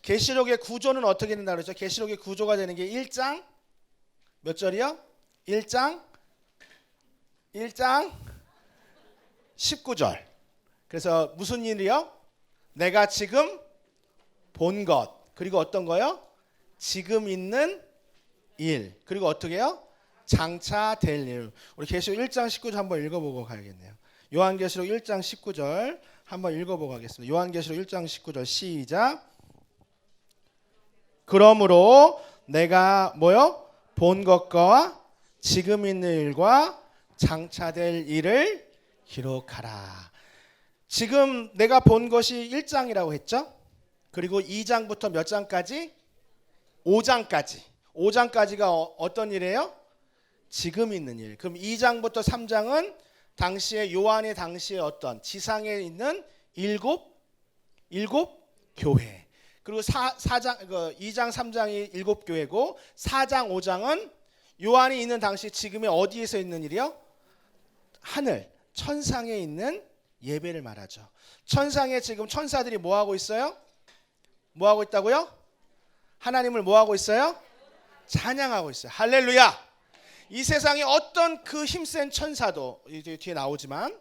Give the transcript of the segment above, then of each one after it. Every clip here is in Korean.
계시록의 구조는 어떻게 된다 그러죠? 계시록의 구조가 되는 게 1장 몇 절이요? 1장 19절. 그래서 무슨 일이요? 내가 지금 본 것, 그리고 어떤 거요? 지금 있는 일, 그리고 어떻게 해요? 장차 될 일. 우리 계시록 1장 19절 한번 읽어보고 가야겠네요. 요한계시록 1장 19절 한번 읽어보고 가겠습니다. 요한계시록 1장 19절 시작. 그러므로 내가 뭐요? 본 것과 지금 있는 일과 장차 될 일을 기록하라. 지금 내가 본 것이 1장이라고 했죠? 그리고 2장부터 몇 장까지? 5장까지. 5장까지가 어떤 일이에요? 지금 있는 일. 그럼 2장부터 3장은 당시에 요한의 당시에 어떤 지상에 있는 일곱 교회. 그리고 2장 3장이 일곱 교회고 4장 5장은 요한이 있는 당시 지금의 어디에서 있는 일이요? 하늘 천상에 있는 예배를 말하죠. 천상에 지금 천사들이 뭐 하고 있어요? 뭐 하고 있다고요? 하나님을 뭐 하고 있어요? 찬양하고 있어요. 할렐루야. 이 세상에 어떤 그 힘센 천사도 뒤에 나오지만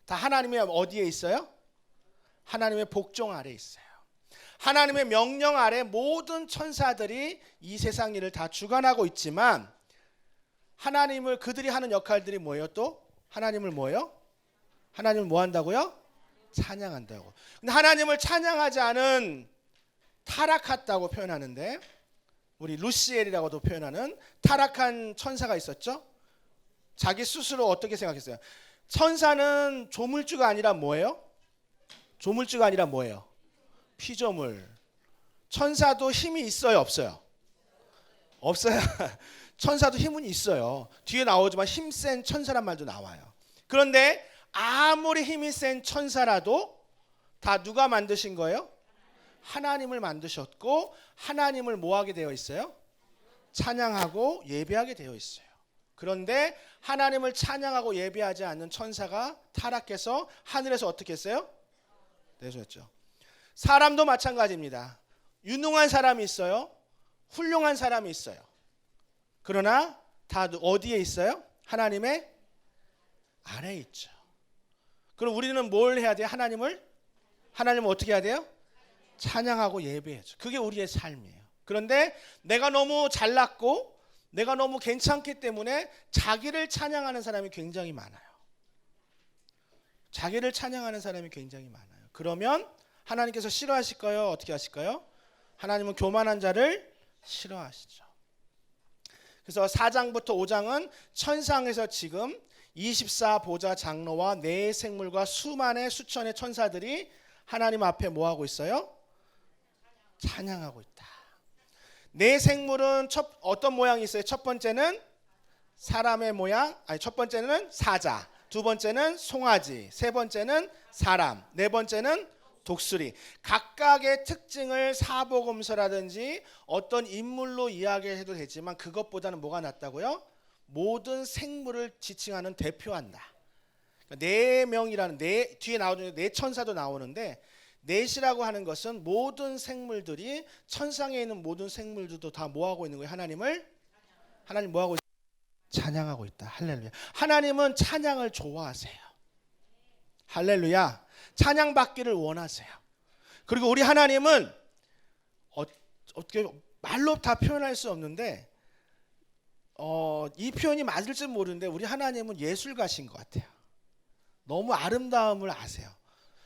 다 하나님의 어디에 있어요? 하나님의 복종 아래 있어요. 하나님의 명령 아래 모든 천사들이 이 세상 일을 다 주관하고 있지만 하나님을 그들이 하는 역할들이 뭐예요? 또 하나님을 뭐예요? 하나님을 뭐 한다고요? 찬양한다고. 근데 하나님을 찬양하지 않은 타락했다고 표현하는데 우리 루시엘이라고도 표현하는 타락한 천사가 있었죠. 자기 스스로 어떻게 생각했어요? 천사는 조물주가 아니라 뭐예요? 조물주가 아니라 뭐예요? 피조물. 천사도 힘이 있어요, 없어요? 없어요. 천사도 힘은 있어요. 뒤에 나오지만 힘센 천사란 말도 나와요. 그런데 아무리 힘이 센 천사라도 다 누가 만드신 거예요? 하나님을 만드셨고 하나님을 뭐 하게 되어 있어요? 찬양하고 예배하게 되어 있어요. 그런데 하나님을 찬양하고 예배하지 않는 천사가 타락해서 하늘에서 어떻게 했어요? 내려졌죠. 사람도 마찬가지입니다. 유능한 사람이 있어요. 훌륭한 사람이 있어요. 그러나 다 어디에 있어요? 하나님의 아래에 있죠. 그럼 우리는 뭘 해야 돼요? 하나님을 어떻게 해야 돼요? 찬양하고 예배해야죠. 그게 우리의 삶이에요. 그런데 내가 너무 잘났고 내가 너무 괜찮기 때문에 자기를 찬양하는 사람이 굉장히 많아요. 자기를 찬양하는 사람이 굉장히 많아요. 그러면 하나님께서 싫어하실까요? 어떻게 하실까요? 하나님은 교만한 자를 싫어하시죠. 그래서 4장부터 5장은 천상에서 지금 24보좌 장로와 네 생물과 수만의 수천의 천사들이 하나님 앞에 뭐 하고 있어요? 찬양하고 있다. 네 생물은 어떤 모양이 있어요? 첫 번째는 사람의 모양, 첫 번째는 사자, 두 번째는 송아지, 세 번째는 사람, 네 번째는 독수리. 각각의 특징을 사복음서라든지 어떤 인물로 이야기해도 되지만 그것보다는 뭐가 낫다고요? 모든 생물을 지칭하는 대표한다. 네 명이라는 뒤에 나오는 네 천사도 나오는데 넷이라고 하는 것은 모든 생물들이 천상에 있는 모든 생물들도 다 뭐하고 있는 거예요? 하나님 뭐하고 있어요? 찬양하고 있다. 할렐루야. 하나님은 찬양을 좋아하세요. 할렐루야. 찬양받기를 원하세요. 그리고 우리 하나님은 어떻게 말로 다 표현할 수 없는데 이 표현이 맞을지 모르는데 우리 하나님은 예술가신 것 같아요. 너무 아름다움을 아세요.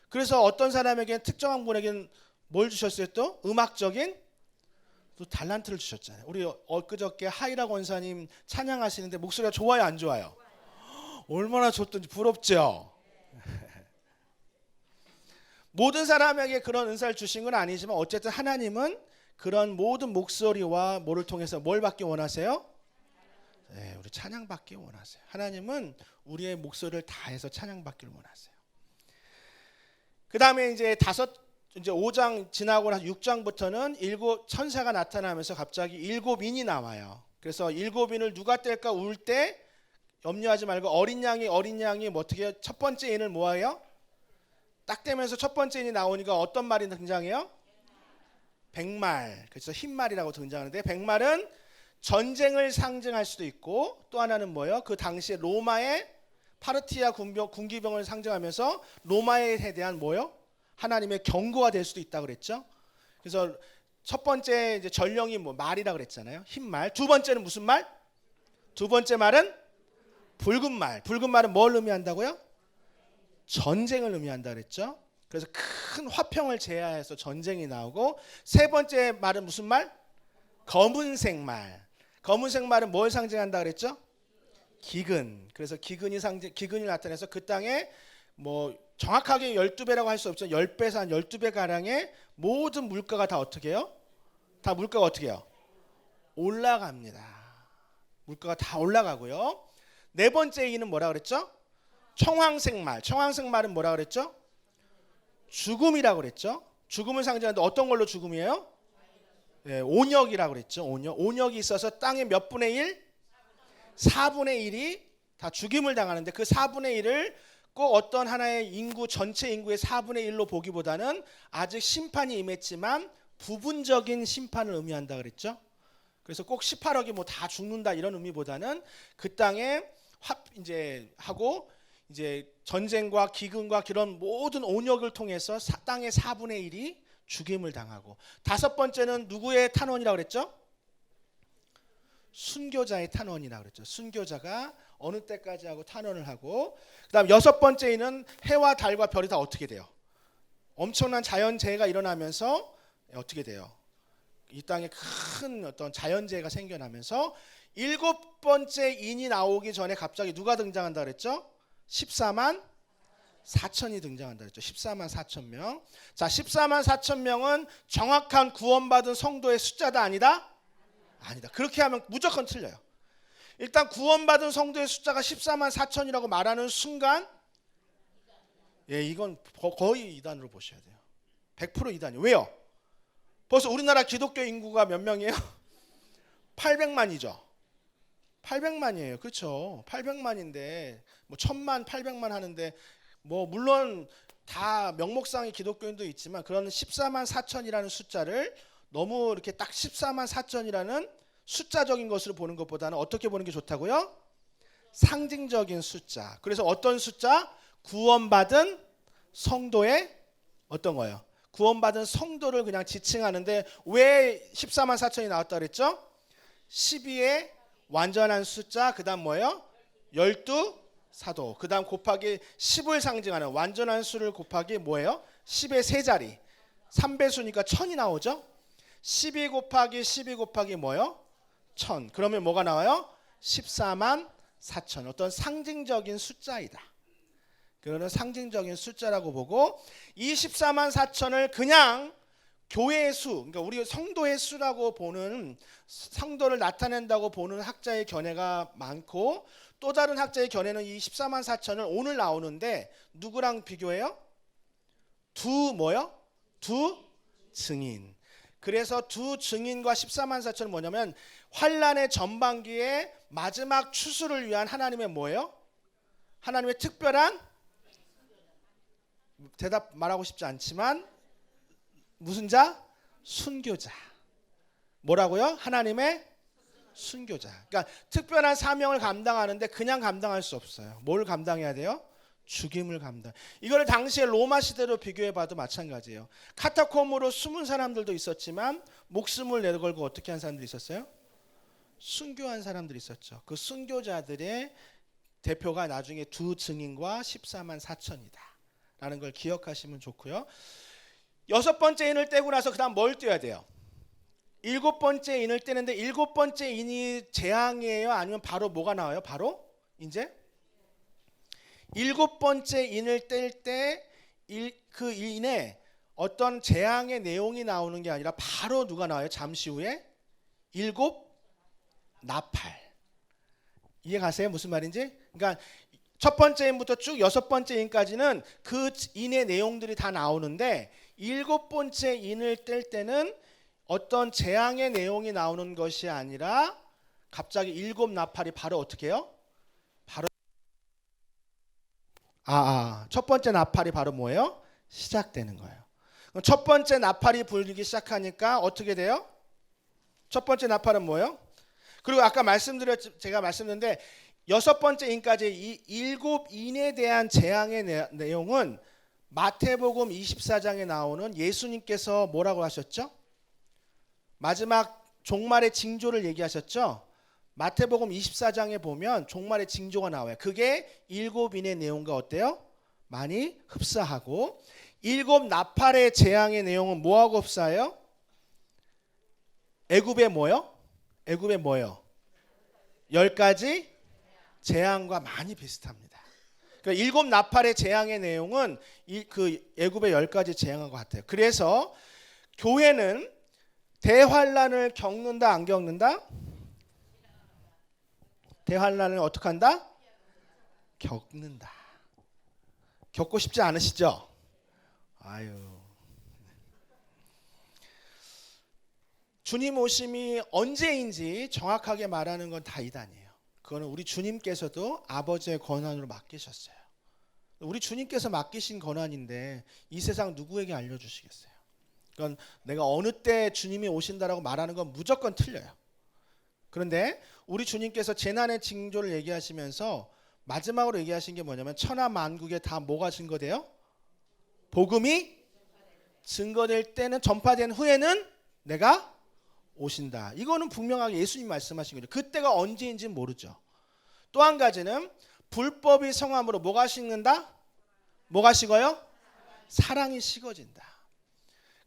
그래서 어떤 사람에게는 특정한 분에게는 뭘 주셨어요? 또 음악적인 또 달란트를 주셨잖아요. 우리 엊그저께 하이라 권사님 찬양하시는데 목소리가 좋아요, 안 좋아요? 얼마나 좋던지 부럽죠. 모든 사람에게 그런 은사를 주신 건 아니지만 어쨌든 하나님은 그런 모든 목소리와 뭐를 통해서 뭘 받기 원하세요? 네, 우리 찬양받기 원하세요. 하나님은 우리의 목소리를 다해서 찬양받기를 원하세요. 그 다음에 이제 5장 지나고 나서 6장부터는 일곱 천사가 나타나면서 갑자기 일곱 인이 나와요. 그래서 일곱 인을 누가 뗄까 울 때 염려하지 말고 어린 양이 뭐 어떻게 첫 번째 인을 모아요? 딱 떼면서 첫 번째 인이 나오니까 어떤 말이 등장해요? 백말, 그래서 흰말이라고 등장하는데 백말은 전쟁을 상징할 수도 있고 또 하나는 뭐예요? 그 당시에 로마의 파르티아 군기병을 상징하면서 로마에 대한 뭐예요? 하나님의 경고가 될 수도 있다고 그랬죠. 그래서 첫 번째 이제 전령이 뭐 말이라 그랬잖아요. 흰말. 두 번째는 무슨 말? 두 번째 말은 붉은 말. 붉은 말은 뭘 의미한다고요? 전쟁을 의미한다 그랬죠. 그래서 큰 화평을 제하해서 전쟁이 나오고 세 번째 말은 무슨 말? 검은색 말. 검은색 말은 뭘 상징한다 그랬죠? 기근. 그래서 기근이 나타내서 그 땅에 뭐 정확하게 12배라고 할 수 없죠. 10배에서 한 12배 가량의 모든 물가가 다 어떻게 해요? 다 물가가 어떻게 해요? 올라갑니다. 물가가 다 올라가고요. 네 번째 이는 뭐라 그랬죠? 청황색 말. 청황색 말은 뭐라 그랬죠? 죽음이라고 그랬죠. 죽음을 상징하는데 어떤 걸로 죽음이에요? 네, 온역이라고 그랬죠. 온역이 있어서 땅의 몇 분의 1? 4분의 1이 다 죽임을 당하는데 그 4분의 1을 꼭 어떤 하나의 인구 전체 인구의 4분의 1로 보기보다는 아직 심판이 임했지만 부분적인 심판을 의미한다 그랬죠. 그래서 꼭 18억이 뭐 다 죽는다 이런 의미보다는 그 땅에 이제 하고 이제 전쟁과 기근과 그런 모든 온역을 통해서 땅의 4분의 1이 죽임을 당하고 다섯 번째는 누구의 탄원이라고 그랬죠? 순교자의 탄원이라고 그랬죠. 순교자가 어느 때까지 하고 탄원을 하고 그다음 여섯 번째는 해와 달과 별이 다 어떻게 돼요? 엄청난 자연재해가 일어나면서 어떻게 돼요? 이 땅에 큰 어떤 자연재해가 생겨나면서 일곱 번째 인이 나오기 전에 갑자기 누가 등장한다 그랬죠? 14만 4천이 등장한다 그랬죠. 14만 4천 명. 자, 14만 4천 명은 정확한 구원받은 성도의 숫자다 아니다? 아니다. 그렇게 하면 무조건 틀려요. 일단 구원받은 성도의 숫자가 14만 4천이라고 말하는 순간 예, 이건 거의 이단으로 보셔야 돼요. 100% 이단이에요. 왜요? 벌써 우리나라 기독교 인구가 몇 명이에요? 800만이죠. 800만이에요. 그렇죠. 800만인데 뭐 1000만, 800만 하는데 뭐 물론 다 명목상의 기독교인도 있지만 그런 14만 4천이라는 숫자를 너무 이렇게 딱 14만 4천이라는 숫자적인 것으로 보는 것보다는 어떻게 보는 게 좋다고요? 상징적인 숫자. 그래서 어떤 숫자? 구원받은 성도의 어떤 거예요? 구원받은 성도를 그냥 지칭하는데 왜 14만 4천이 나왔다 그랬죠? 12의 완전한 숫자, 그 다음 뭐예요? 12사도, 그 다음 곱하기 10을 상징하는 완전한 수를 곱하기 뭐예요? 10의 세자리, 3배수니까 1000이 나오죠? 12 곱하기 12 곱하기 뭐예요? 1000. 그러면 뭐가 나와요? 14만 4천. 어떤 상징적인 숫자이다. 그거는 상징적인 숫자라고 보고 이 14만 4천을 그냥 교회의 수, 그러니까 우리 성도의 수라고 보는 성도를 나타낸다고 보는 학자의 견해가 많고 또 다른 학자의 견해는 이 14만 4천을 오늘 나오는데 누구랑 비교해요? 두 뭐요? 두 증인. 그래서 두 증인과 14만 4천은 뭐냐면 환란의 전반기에 마지막 추수를 위한 하나님의 뭐예요? 하나님의 특별한 대답 말하고 싶지 않지만 무슨 자? 순교자. 뭐라고요? 하나님의 순교자. 그러니까 특별한 사명을 감당하는데 그냥 감당할 수 없어요. 뭘 감당해야 돼요? 죽임을 감당. 이걸 당시에 로마 시대로 비교해 봐도 마찬가지예요. 카타콤으로 숨은 사람들도 있었지만 목숨을 내걸고 어떻게 한 사람들이 있었어요? 순교한 사람들이 있었죠. 그 순교자들의 대표가 나중에 두 증인과 14만 4천이다 라는 걸 기억하시면 좋고요. 여섯 번째 인을 떼고 나서 그 다음 뭘 떼야 돼요? 일곱 번째 인을 떼는데 일곱 번째 인이 재앙이에요? 아니면 바로 뭐가 나와요? 바로 이제 일곱 번째 인을 뗄 때 그 인에 어떤 재앙의 내용이 나오는 게 아니라 바로 누가 나와요? 잠시 후에 일곱 나팔. 이해 가세요? 무슨 말인지? 그러니까 첫 번째 인부터 쭉 여섯 번째 인까지는 그 인의 내용들이 다 나오는데 일곱 번째 인을 뗄 때는 어떤 재앙의 내용이 나오는 것이 아니라 갑자기 일곱 나팔이 바로 어떻게 해요? 바로 첫 번째 나팔이 바로 뭐예요? 시작되는 거예요. 첫 번째 나팔이 불기 시작하니까 어떻게 돼요? 첫 번째 나팔은 뭐예요? 그리고 아까 제가 말씀드렸는데 여섯 번째 인까지 이 일곱 인에 대한 재앙의 내용은 마태복음 24장에 나오는 예수님께서 뭐라고 하셨죠? 마지막 종말의 징조를 얘기하셨죠? 마태복음 24장에 보면 종말의 징조가 나와요. 그게 일곱 인의 내용과 어때요? 많이 흡사하고 일곱 나팔의 재앙의 내용은 뭐하고 흡사해요? 애굽의 뭐요? 애굽의 뭐요? 10가지 재앙과 많이 비슷합니다. 그러니까 일곱 나팔의 재앙의 내용은 그 애굽의 10가지 재앙과 같아요. 그래서 교회는 대환란을 겪는다 안 겪는다? 대환란을 어떻게 한다? 겪는다. 겪고 싶지 않으시죠? 아유. 주님 오심이 언제인지 정확하게 말하는 건 다 이단이에요. 그거는 우리 주님께서도 아버지의 권한으로 맡기셨어요. 우리 주님께서 맡기신 권한인데 이 세상 누구에게 알려주시겠어요? 그건 내가 어느 때 주님이 오신다라고 말하는 건 무조건 틀려요. 그런데 우리 주님께서 재난의 징조를 얘기하시면서 마지막으로 얘기하신 게 뭐냐면 천하 만국에 다 뭐가 증거돼요? 복음이 증거될 때는 전파된 후에는 내가 오신다. 이거는 분명하게 예수님 말씀하신 거죠. 그때가 언제인지는 모르죠. 또 한 가지는 불법이 성함으로 뭐가 식는다? 뭐가 식어요? 사랑이 식어진다.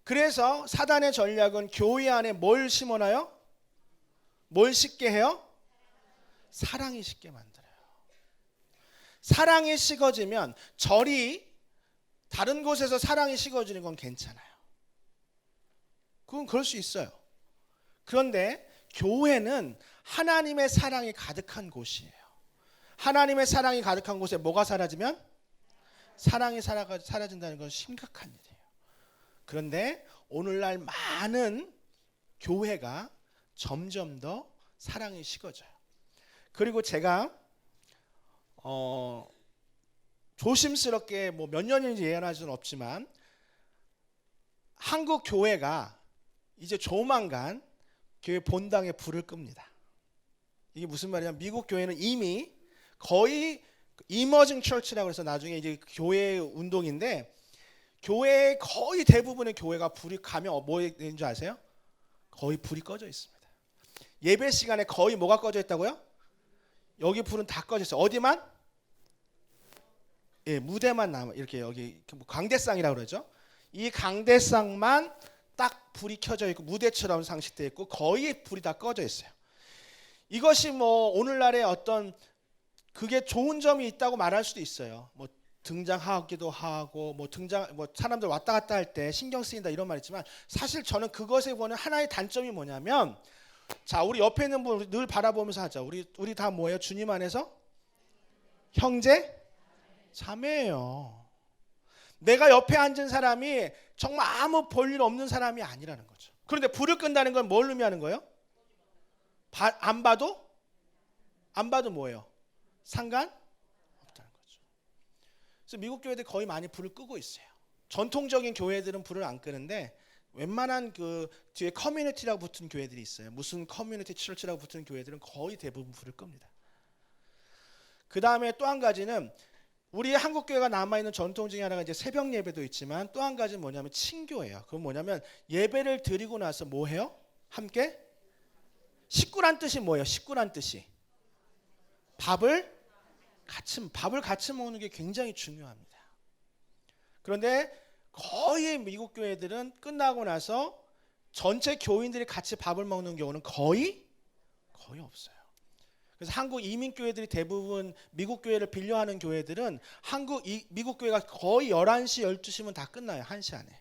그래서 사단의 전략은 교회 안에 뭘 심어놔요? 뭘 식게 해요? 사랑이 식게 만들어요. 사랑이 식어지면 절이 다른 곳에서 사랑이 식어지는 건 괜찮아요. 그건 그럴 수 있어요. 그런데 교회는 하나님의 사랑이 가득한 곳이에요. 하나님의 사랑이 가득한 곳에 뭐가 사라지면? 사랑이 사라진다는 건 심각한 일이에요. 그런데 오늘날 많은 교회가 점점 더 사랑이 식어져요. 그리고 제가 조심스럽게 뭐 몇 년인지 예언할 수는 없지만 한국 교회가 이제 조만간 교회 본당에 불을 끕니다. 이게 무슨 말이냐면 미국 교회는 이미 거의 이머징 처치라고 해서 나중에 이제 교회 운동인데 교회 거의 대부분의 교회가 불이 가면 뭐 되는 줄 아세요? 거의 불이 꺼져 있습니다. 예배 시간에 거의 뭐가 꺼져 있다고요? 여기 불은 다 꺼져 있어요. 어디만? 예, 무대만 남아 이렇게 여기 강대상이라고 그러죠. 이 강대상만 딱 불이 켜져 있고 무대처럼 상식되어 있고 거의 불이 다 꺼져 있어요. 이것이 뭐 오늘날의 어떤 그게 좋은 점이 있다고 말할 수도 있어요. 뭐 등장하기도 하고 뭐 사람들 왔다 갔다 할 때 신경 쓰인다 이런 말 있지만 사실 저는 그것에 보는 하나의 단점이 뭐냐면 자, 우리 옆에 있는 분 늘 바라보면서 하자. 우리 다 뭐예요? 주님 안에서 형제 자매예요. 내가 옆에 앉은 사람이 정말 아무 볼일 없는 사람이 아니라는 거죠. 그런데 불을 끈다는 건 뭘 의미하는 거예요? 안 봐도 뭐예요? 상관 없다는 거죠. 그래서 미국 교회들 거의 많이 불을 끄고 있어요. 전통적인 교회들은 불을 안 끄는데 웬만한 그 뒤에 커뮤니티라고 붙은 교회들이 있어요. 무슨 커뮤니티 처치라고 붙은 교회들은 거의 대부분 불을 끕니다. 그 다음에 또 한 가지는 우리 한국 교회가 남아있는 전통 중에 하나가 이제 새벽 예배도 있지만 또 한 가지는 뭐냐면 친교예요. 그건 뭐냐면 예배를 드리고 나서 뭐 해요? 함께 식구란 뜻이 뭐예요? 식구란 뜻이 밥을 같이 먹는 게 굉장히 중요합니다. 그런데 거의 미국 교회들은 끝나고 나서 전체 교인들이 같이 밥을 먹는 경우는 거의 없어요. 그래서 한국 이민 교회들이 대부분 미국 교회를 빌려하는 교회들은 미국 교회가 거의 11시, 12시면 다 끝나요. 1시 안에.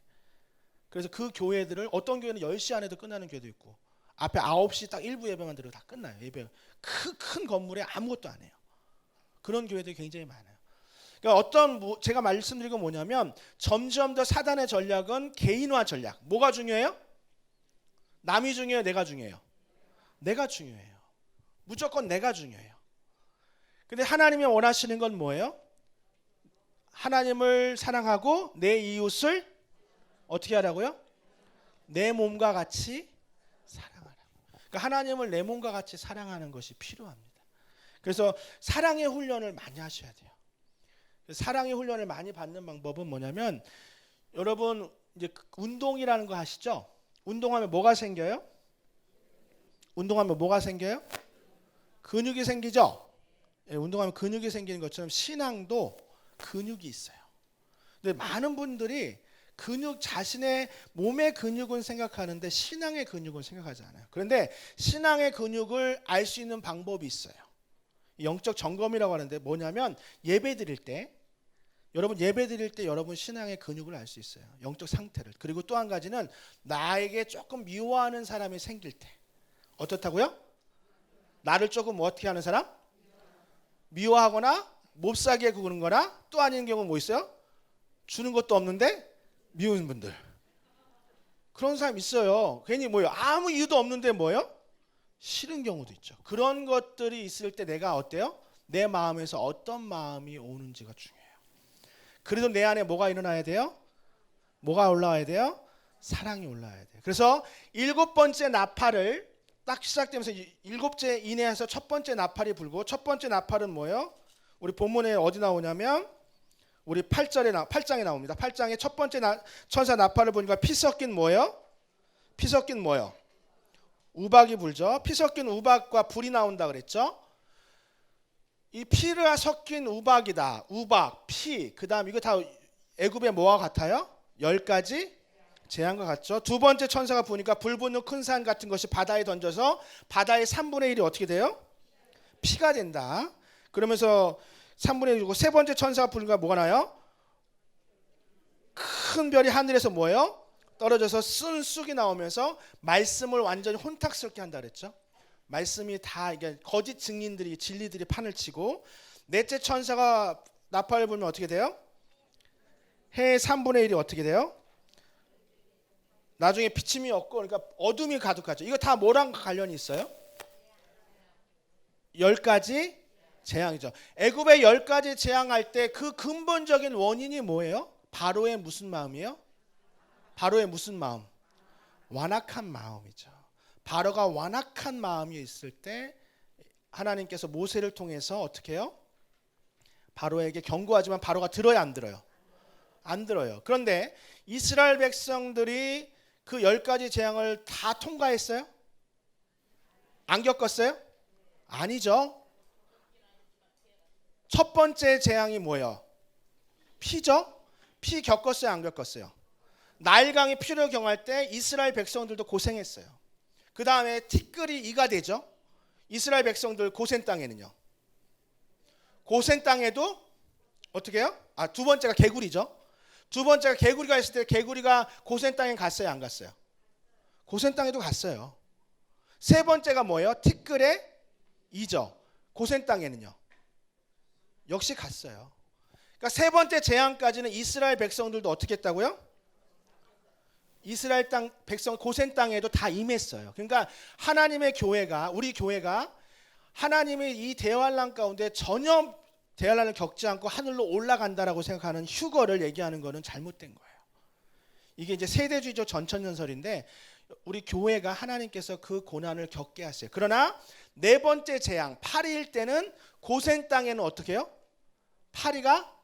그래서 그 교회들을 어떤 교회는 10시 안에도 끝나는 교회도 있고 앞에 9시 딱 일부 예배만 들어도 다 끝나요. 예배 큰 건물에 아무것도 안 해요. 그런 교회들이 굉장히 많아요. 그러니까 제가 말씀드린 건 뭐냐면 점점 더 사단의 전략은 개인화 전략. 뭐가 중요해요? 남이 중요해요? 내가 중요해요? 내가 중요해요. 무조건 내가 중요해요. 근데 하나님이 원하시는 건 뭐예요? 하나님을 사랑하고 내 이웃을 어떻게 하라고요? 내 몸과 같이 사랑하라고. 그러니까 하나님을 내 몸과 같이 사랑하는 것이 필요합니다. 그래서 사랑의 훈련을 많이 하셔야 돼요. 사랑의 훈련을 많이 받는 방법은 뭐냐면 여러분 이제 운동이라는 거 아시죠? 운동하면 뭐가 생겨요? 운동하면 뭐가 생겨요? 근육이 생기죠? 예, 운동하면 근육이 생기는 것처럼 신앙도 근육이 있어요. 근데 많은 분들이 근육 자신의 몸의 근육은 생각하는데 신앙의 근육은 생각하지 않아요. 그런데 신앙의 근육을 알 수 있는 방법이 있어요. 영적 점검이라고 하는데 뭐냐면 예배 드릴 때 여러분 예배 드릴 때 여러분 신앙의 근육을 알 수 있어요. 영적 상태를. 그리고 또 한 가지는 나에게 조금 미워하는 사람이 생길 때 어떻다고요? 나를 조금 어떻게 하는 사람? 미워하거나 몹싸게 구는 거나 또 아닌 경우는 뭐 있어요? 주는 것도 없는데 미운 분들. 그런 사람 있어요. 괜히 뭐예요? 아무 이유도 없는데 뭐예요? 싫은 경우도 있죠. 그런 것들이 있을 때 내가 어때요? 내 마음에서 어떤 마음이 오는지가 중요해요. 그래도 내 안에 뭐가 일어나야 돼요? 뭐가 올라와야 돼요? 사랑이 올라와야 돼요. 그래서 7번째 나팔을 딱 시작되면서 7째 이내에서 첫 번째 나팔이 불고 첫 번째 나팔은 뭐예요? 우리 본문에 어디 나오냐면 우리 8장에 나옵니다. 8장에 첫 번째 천사 나팔을 보니까 피 섞인 뭐예요? 피 섞인 뭐예요? 우박이 불죠. 피 섞인 우박과 불이 나온다 그랬죠. 이 피가 섞인 우박이다. 우박, 피, 그 다음 이거 다 애굽의 뭐와 같아요? 10가지 재앙과 같죠. 두 번째 천사가 보니까 불 붙는 큰 산 같은 것이 바다에 던져서 바다의 3분의 1이 어떻게 돼요? 피가 된다. 그러면서 3분의 1이고 세 번째 천사가 보니까 뭐가 나요? 큰 별이 하늘에서 뭐예요? 떨어져서 쓴 쑥이 나오면서 말씀을 완전히 혼탁스럽게 한다 그랬죠. 말씀이 다 이게 거짓 증인들이 진리들이 판을 치고 넷째 천사가 나팔을 불면 어떻게 돼요? 해의 3분의 1이 어떻게 돼요? 나중에 비침이 없고 그러니까 어둠이 가득하죠. 이거 다 뭐랑 관련이 있어요? 10가지 재앙이죠. 애굽의 10가지 재앙할 때 그 근본적인 원인이 뭐예요? 바로의 무슨 마음이에요? 바로의 무슨 마음? 완악한 마음이죠. 바로가 완악한 마음이 있을 때 하나님께서 모세를 통해서 어떻게 해요? 바로에게 경고하지만 바로가 들어야 안 들어요? 안 들어요. 그런데 이스라엘 백성들이 그 10가지 재앙을 다 통과했어요? 안 겪었어요? 아니죠. 첫 번째 재앙이 뭐예요? 피죠? 피 겪었어요? 안 겪었어요? 나일강의 피를 경할 때 이스라엘 백성들도 고생했어요. 그 다음에 티끌이 이가 되죠. 이스라엘 백성들 고센 땅에는요. 고센 땅에도 어떻게 해요? 두 번째가 개구리죠. 두 번째가 개구리가 있을 때 개구리가 고센 땅에 갔어요? 안 갔어요? 고센 땅에도 갔어요. 세 번째가 뭐예요? 티끌의 이죠. 고센 땅에는요. 역시 갔어요. 그러니까 세 번째 재앙까지는 이스라엘 백성들도 어떻게 했다고요? 이스라엘 땅 백성 고센 땅에도 다 임했어요. 그러니까 하나님의 교회가 우리 교회가 하나님의 이 대환란 가운데 전혀 대환란을 겪지 않고 하늘로 올라간다라고 생각하는 휴거를 얘기하는 것은 잘못된 거예요. 이게 이제 세대주의적 전천년설인데 우리 교회가 하나님께서 그 고난을 겪게 하세요. 그러나 네 번째 재앙 파리일 때는 고센 땅에는 어떻게 해요? 파리가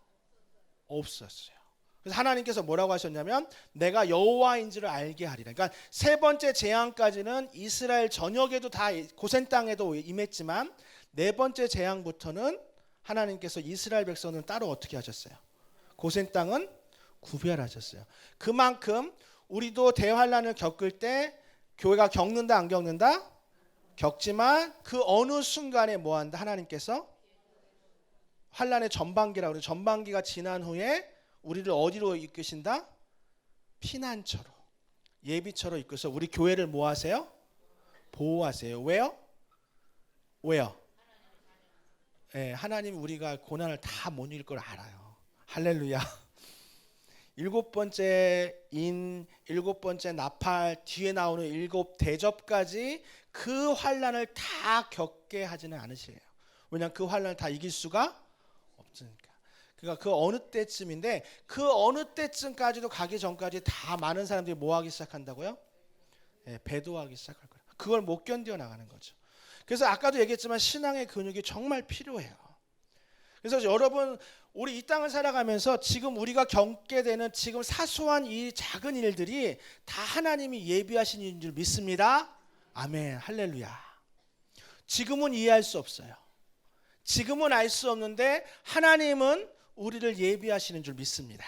없었어요. 그래서 하나님께서 뭐라고 하셨냐면 내가 여호와인 줄을 알게 하리라. 그러니까 세 번째 재앙까지는 이스라엘 전역에도 다 고센 땅에도 임했지만 네 번째 재앙부터는 하나님께서 이스라엘 백성은 따로 어떻게 하셨어요? 고센 땅은 구별하셨어요. 그만큼 우리도 대환란을 겪을 때 교회가 겪는다 안 겪는다? 겪지만 그 어느 순간에 뭐한다? 하나님께서 환란의 전반기라고 그래요. 전반기가 지난 후에 우리를 어디로 이끄신다? 피난처로 예비처로 이끌어서 우리 교회를 뭐 하세요? 보호하세요. 왜요? 왜요? 네, 하나님 우리가 고난을 다 못 이길 걸 알아요. 할렐루야. 7번째 인, 7번째 나팔, 뒤에 나오는 7대접까지 그 환란을 다 겪게 하지는 않으시래요. 왜냐하면 그 환란을 다 이길 수가 없으니까. 그러니까 그 어느 때쯤인데 그 어느 때쯤까지도 가기 전까지 다 많은 사람들이 뭐 하기 시작한다고요? 예, 배도하기 시작할 거예요. 그걸 못 견뎌 나가는 거죠. 그래서 아까도 얘기했지만 신앙의 근육이 정말 필요해요. 그래서 여러분 우리 이 땅을 살아가면서 지금 우리가 겪게 되는 지금 사소한 이 작은 일들이 다 하나님이 예비하신 일인 줄 믿습니다. 아멘, 할렐루야. 지금은 이해할 수 없어요. 지금은 알 수 없는데 하나님은 우리를 예비하시는 줄 믿습니다.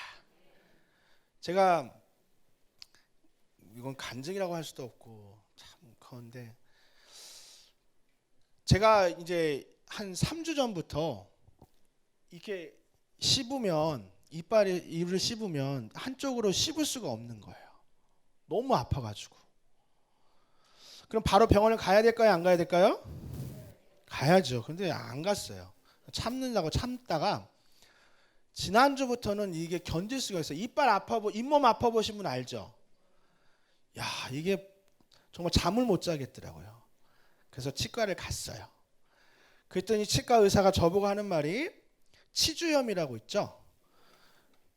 제가 이건 간증이라고 할 수도 없고 참 그런데 제가 이제 한 3주 전부터 이렇게 씹으면 이를 씹으면 한쪽으로 씹을 수가 없는 거예요. 너무 아파가지고. 그럼 바로 병원을 가야 될까요? 안 가야 될까요? 가야죠. 근데 안 갔어요. 참는다고 참다가 지난주부터는 이게 견딜 수가 있어요. 잇몸 아파 보신 분 알죠? 야, 이게 정말 잠을 못 자겠더라고요. 그래서 치과를 갔어요. 그랬더니 치과 의사가 저보고 하는 말이 치주염이라고 있죠.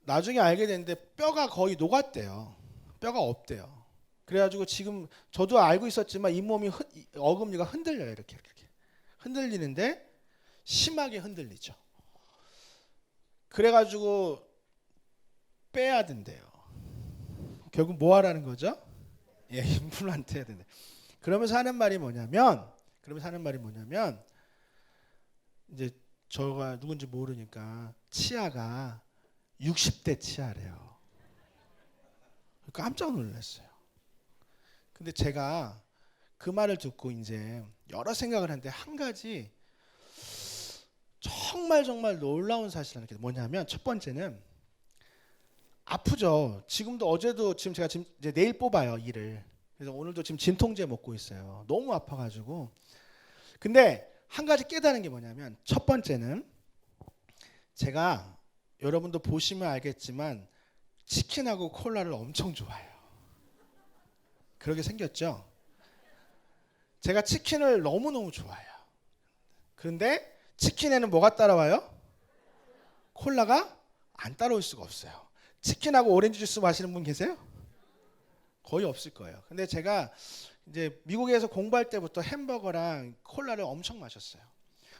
나중에 알게 됐는데 뼈가 거의 녹았대요. 뼈가 없대요. 그래가지고 지금 저도 알고 있었지만 잇몸이 어금니가 흔들려요. 이렇게 흔들리는데 심하게 흔들리죠. 그래가지고 빼야 된대요. 결국 뭐 하라는 거죠? 예, 임플란트 해야 된대. 그러면서 하는 말이 뭐냐면 이제 저가 누군지 모르니까 치아가 60대 치아래요. 깜짝 놀랐어요. 근데 제가 그 말을 듣고 이제 여러 생각을 하는데 한 가지 정말 놀라운 사실이 하나 있어요. 뭐냐면 첫 번째는 아프죠. 지금도 어제도 지금 제가 이제 내일 뽑아요, 이를. 그래서 오늘도 지금 진통제 먹고 있어요. 너무 아파가지고. 근데 한 가지 깨달은 게 뭐냐면 첫 번째는 제가 여러분도 보시면 알겠지만 치킨하고 콜라를 엄청 좋아해요. 그러게 생겼죠. 제가 치킨을 너무너무 좋아해요. 그런데 치킨에는 뭐가 따라와요? 콜라가 안 따라올 수가 없어요. 치킨하고 오렌지 주스 마시는 분 계세요? 거의 없을 거예요. 근데 제가 이제 미국에서 공부할 때부터 햄버거랑 콜라를 엄청 마셨어요.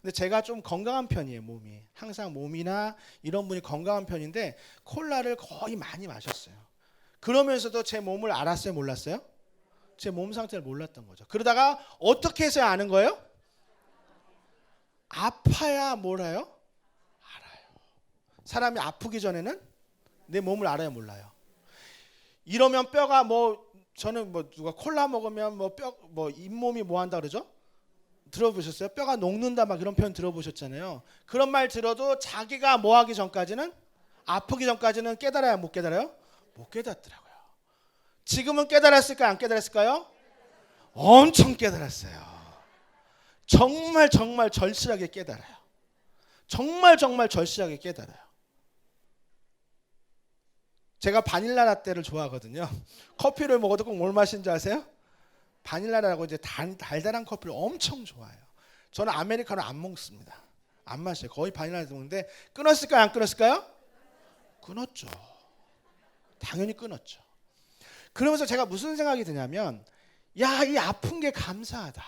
근데 제가 좀 건강한 편이에요, 몸이. 항상 몸이나 이런 분이 건강한 편인데 콜라를 거의 많이 마셨어요. 그러면서도 제 몸을 알았어요, 몰랐어요? 제 몸 상태를 몰랐던 거죠. 그러다가 어떻게 해서 아는 거예요? 아파야 뭘 해요? 알아요. 사람이 아프기 전에는 내 몸을 알아요, 몰라요? 이러면 뼈가 저는 누가 콜라 먹으면 잇몸이 뭐 한다 그러죠? 들어보셨어요? 뼈가 녹는다 막 그런 표현 들어보셨잖아요. 그런 말 들어도 자기가 뭐 하기 전까지는 아프기 전까지는 깨달아야 못 깨달아요? 못 깨닫더라고요. 지금은 깨달았을까요? 안 깨달았을까요? 엄청 깨달았어요. 정말 절실하게 깨달아요. 정말 절실하게 깨달아요. 제가 바닐라 라떼를 좋아하거든요. 커피를 먹어도 꼭 뭘 마시는지 아세요? 바닐라라고 이제 달달한 커피를 엄청 좋아해요. 저는 아메리카노 안 먹습니다. 안 마셔요. 거의 바닐라 먹는데 끊었을까요? 안 끊었을까요? 끊었죠. 당연히 끊었죠. 그러면서 제가 무슨 생각이 드냐면 야, 이 아픈 게 감사하다.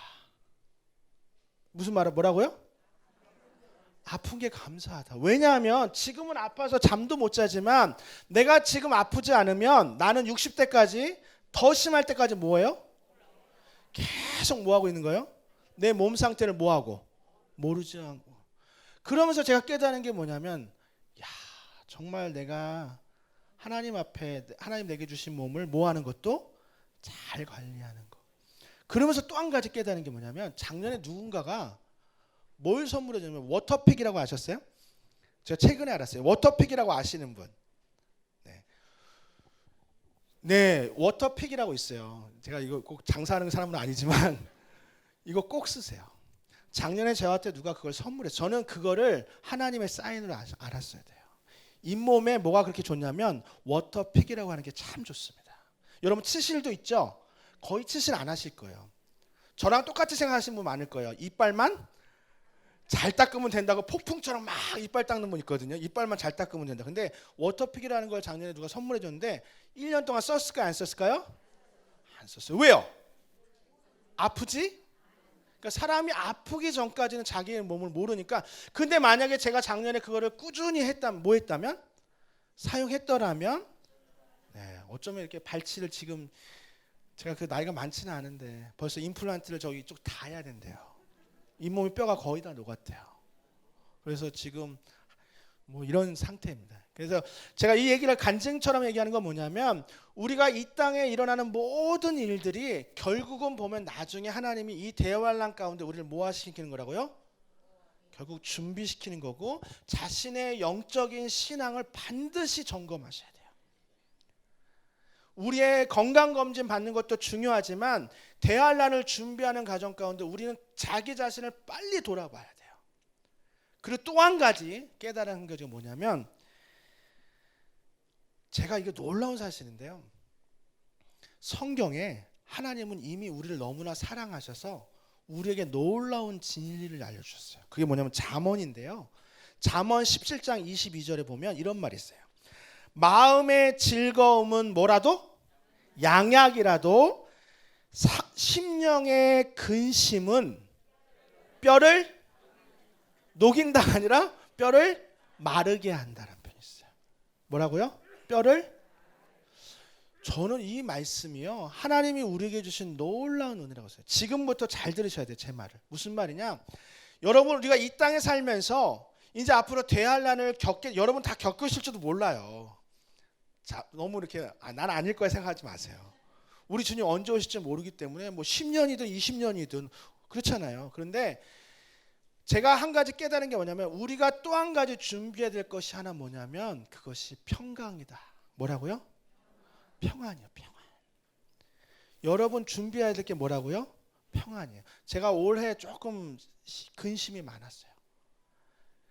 무슨 말을 뭐라고요? 아픈 게 감사하다. 왜냐하면 지금은 아파서 잠도 못 자지만 내가 지금 아프지 않으면 나는 60대까지 더 심할 때까지 뭐예요? 계속 뭐하고 있는 거예요? 내 몸 상태를 뭐하고? 모르지 않고. 그러면서 제가 깨닫는 게 뭐냐면 야, 정말 내가 하나님 앞에 하나님 내게 주신 몸을 뭐하는 것도 잘 관리하는 거. 그러면서 또 한 가지 깨닫는 게 뭐냐면 작년에 누군가가 뭘 선물해 주냐면 워터픽이라고 아셨어요? 제가 최근에 알았어요. 워터픽이라고 아시는 분. 네, 워터픽이라고 있어요. 제가 이거 꼭 장사하는 사람은 아니지만 이거 꼭 쓰세요. 작년에 저한테 누가 그걸 선물했어요. 저는 그거를 하나님의 사인으로 알았어야 돼요. 잇몸에 뭐가 그렇게 좋냐면 워터픽이라고 하는 게 참 좋습니다. 여러분 치실도 있죠? 거의 치실 안 하실 거예요. 저랑 똑같이 생각하시는 분 많을 거예요. 이빨만 잘 닦으면 된다고 폭풍처럼 막 이빨 닦는 분 있거든요. 이빨만 잘 닦으면 된다. 근데 워터픽이라는 걸 작년에 누가 선물해 줬는데 1년 동안 썼을까요? 안 썼을까요? 안 썼어요. 왜요? 아프지? 그러니까 사람이 아프기 전까지는 자기의 몸을 모르니까. 근데 만약에 제가 작년에 그거를 꾸준히 했다면 사용했더라면, 네, 어쩌면 이렇게 발치를 지금 제가 그 나이가 많지는 않은데 벌써 임플란트를 저기 이쪽 다 해야 된대요. 잇몸이 뼈가 거의 다 녹았대요. 그래서 지금 뭐 이런 상태입니다. 그래서 제가 이 얘기를 간증처럼 얘기하는 건 뭐냐면, 우리가 이 땅에 일어나는 모든 일들이 결국은 보면 나중에 하나님이 이 대환란 가운데 우리를 모아시키는 거라고요. 결국 준비시키는 거고, 자신의 영적인 신앙을 반드시 점검하셔야 돼요. 우리의 건강검진 받는 것도 중요하지만 대환란을 준비하는 과정 가운데 우리는 자기 자신을 빨리 돌아봐야 돼요. 그리고 또 한 가지 깨달은 것이 뭐냐면, 제가 이거 놀라운 사실인데요, 성경에 하나님은 이미 우리를 너무나 사랑하셔서 우리에게 놀라운 진리를 알려주셨어요. 그게 뭐냐면 잠언인데요, 잠언 17장 22절에 보면 이런 말이 있어요. 마음의 즐거움은 뭐라도? 양약이라도 심령의 근심은 뼈를 녹인다가 아니라 뼈를 마르게 한다는 표현이 있어요. 뭐라고요? 뼈를. 저는 이 말씀이요, 하나님이 우리에게 주신 놀라운 은혜라고 했어요. 지금부터 잘 들으셔야 돼요. 제 말을. 무슨 말이냐, 여러분 우리가 이 땅에 살면서 이제 앞으로 대환란을 여러분 다 겪으실지도 몰라요. 자, 너무 이렇게 난 아닐 거야 생각하지 마세요. 우리 주님 언제 오실지 모르기 때문에 뭐 10년이든 20년이든 그렇잖아요. 그런데 제가 한 가지 깨달은 게 뭐냐면, 우리가 또 한 가지 준비해야 될 것이 하나 뭐냐면, 그것이 평강이다. 뭐라고요? 평안이요. 평안. 여러분 준비해야 될 게 뭐라고요? 평안이에요. 제가 올해 조금 근심이 많았어요.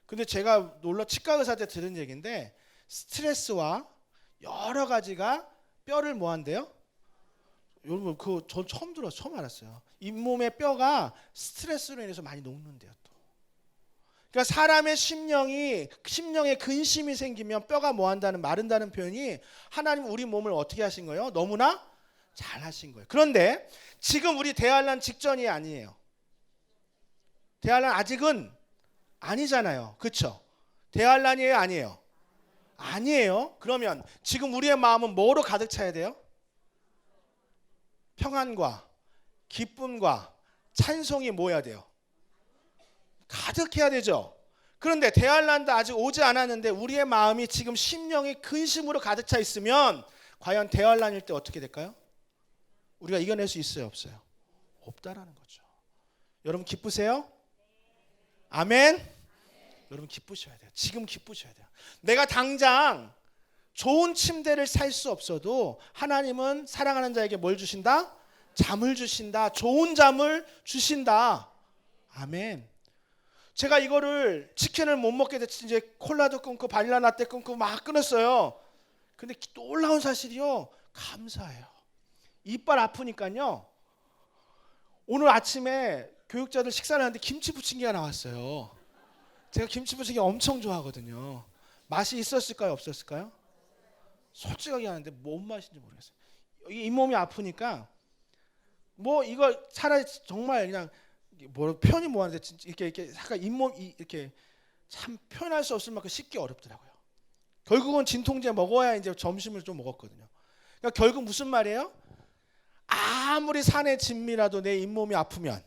근데 제가 치과 의사한테 들은 얘기인데, 스트레스와 여러 가지가 뼈를 뭐 한대요? 여러분 그거 전 처음 알았어요. 잇몸의 뼈가 스트레스로 인해서 많이 녹는데요 또. 그러니까 사람의 심령에 근심이 생기면 뼈가 뭐 한다는, 마른다는 표현이 하나님 우리 몸을 어떻게 하신 거예요? 너무나 잘 하신 거예요. 그런데 지금 우리 대환란 직전이 아니에요. 대환란 아직은 아니잖아요. 그렇죠? 대환란이에요, 아니에요? 아니에요. 그러면 지금 우리의 마음은 뭐로 가득 차야 돼요? 평안과 기쁨과 찬송이 뭐여야 돼요? 가득해야 되죠. 그런데 대환란도 아직 오지 않았는데 우리의 마음이 지금 심령이 근심으로 가득 차 있으면 과연 대환란일 때 어떻게 될까요? 우리가 이겨낼 수 있어요, 없어요? 없다라는 거죠. 여러분 기쁘세요? 아멘. 여러분 기쁘셔야 돼요. 지금 기쁘셔야 돼요. 내가 당장 좋은 침대를 살 수 없어도 하나님은 사랑하는 자에게 뭘 주신다? 잠을 주신다. 좋은 잠을 주신다. 아멘. 제가 이거를 치킨을 못 먹게 됐지, 이제 콜라도 끊고 바닐라 라떼 끊고 막 끊었어요. 근데 놀라운 사실이요, 감사해요. 이빨 아프니까요, 오늘 아침에 교육자들 식사를 하는데 김치 부침개가 나왔어요. 제가 김치 부침개 엄청 좋아하거든요. 맛이 있었을까요, 없었을까요? 솔직하게 하는데 뭔 맛인지 모르겠어요. 잇몸이 아프니까 뭐 이거 차라리 정말 그냥 뭐 표현이 뭐하는데 이렇게 약간 잇몸 이렇게 참 표현할 수 없을 만큼 씹기 어렵더라고요. 결국은 진통제 먹어야 이제 점심을 좀 먹었거든요. 그러니까 결국 무슨 말이에요? 아무리 산의 진미라도 내 잇몸이 아프면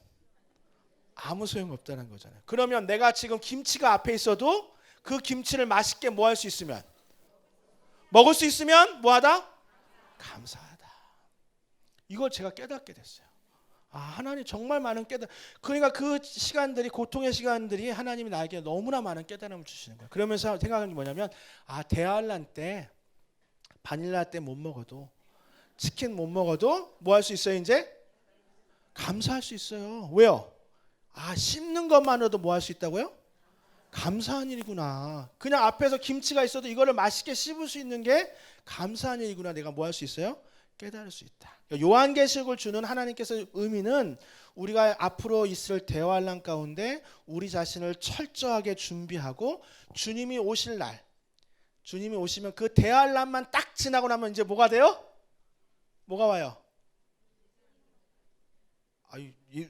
아무 소용 없다는 거잖아요. 그러면 내가 지금 김치가 앞에 있어도 그 김치를 맛있게 뭐 할 수 있으면, 먹을 수 있으면 뭐하다? 감사하다. 이걸 제가 깨닫게 됐어요. 아, 하나님 정말 많은 그러니까 그 시간들이, 고통의 시간들이 하나님이 나에게 너무나 많은 깨달음을 주시는 거예요. 그러면서 생각하는 게 뭐냐면, 아, 대환란 때 바닐라 때 못 먹어도, 치킨 못 먹어도 뭐 할 수 있어요? 이제 감사할 수 있어요. 왜요? 아, 씹는 것만으로도 뭐 할 수 있다고요? 감사한 일이구나. 그냥 앞에서 김치가 있어도 이거를 맛있게 씹을 수 있는 게 감사한 일이구나. 내가 뭐 할 수 있어요? 깨달을 수 있다. 그러니까 요한계시록을 주는 하나님께서 의미는 우리가 앞으로 있을 대환란 가운데 우리 자신을 철저하게 준비하고 주님이 오실 날, 주님이 오시면 그 대환란만 딱 지나고 나면 이제 뭐가 돼요? 뭐가 와요?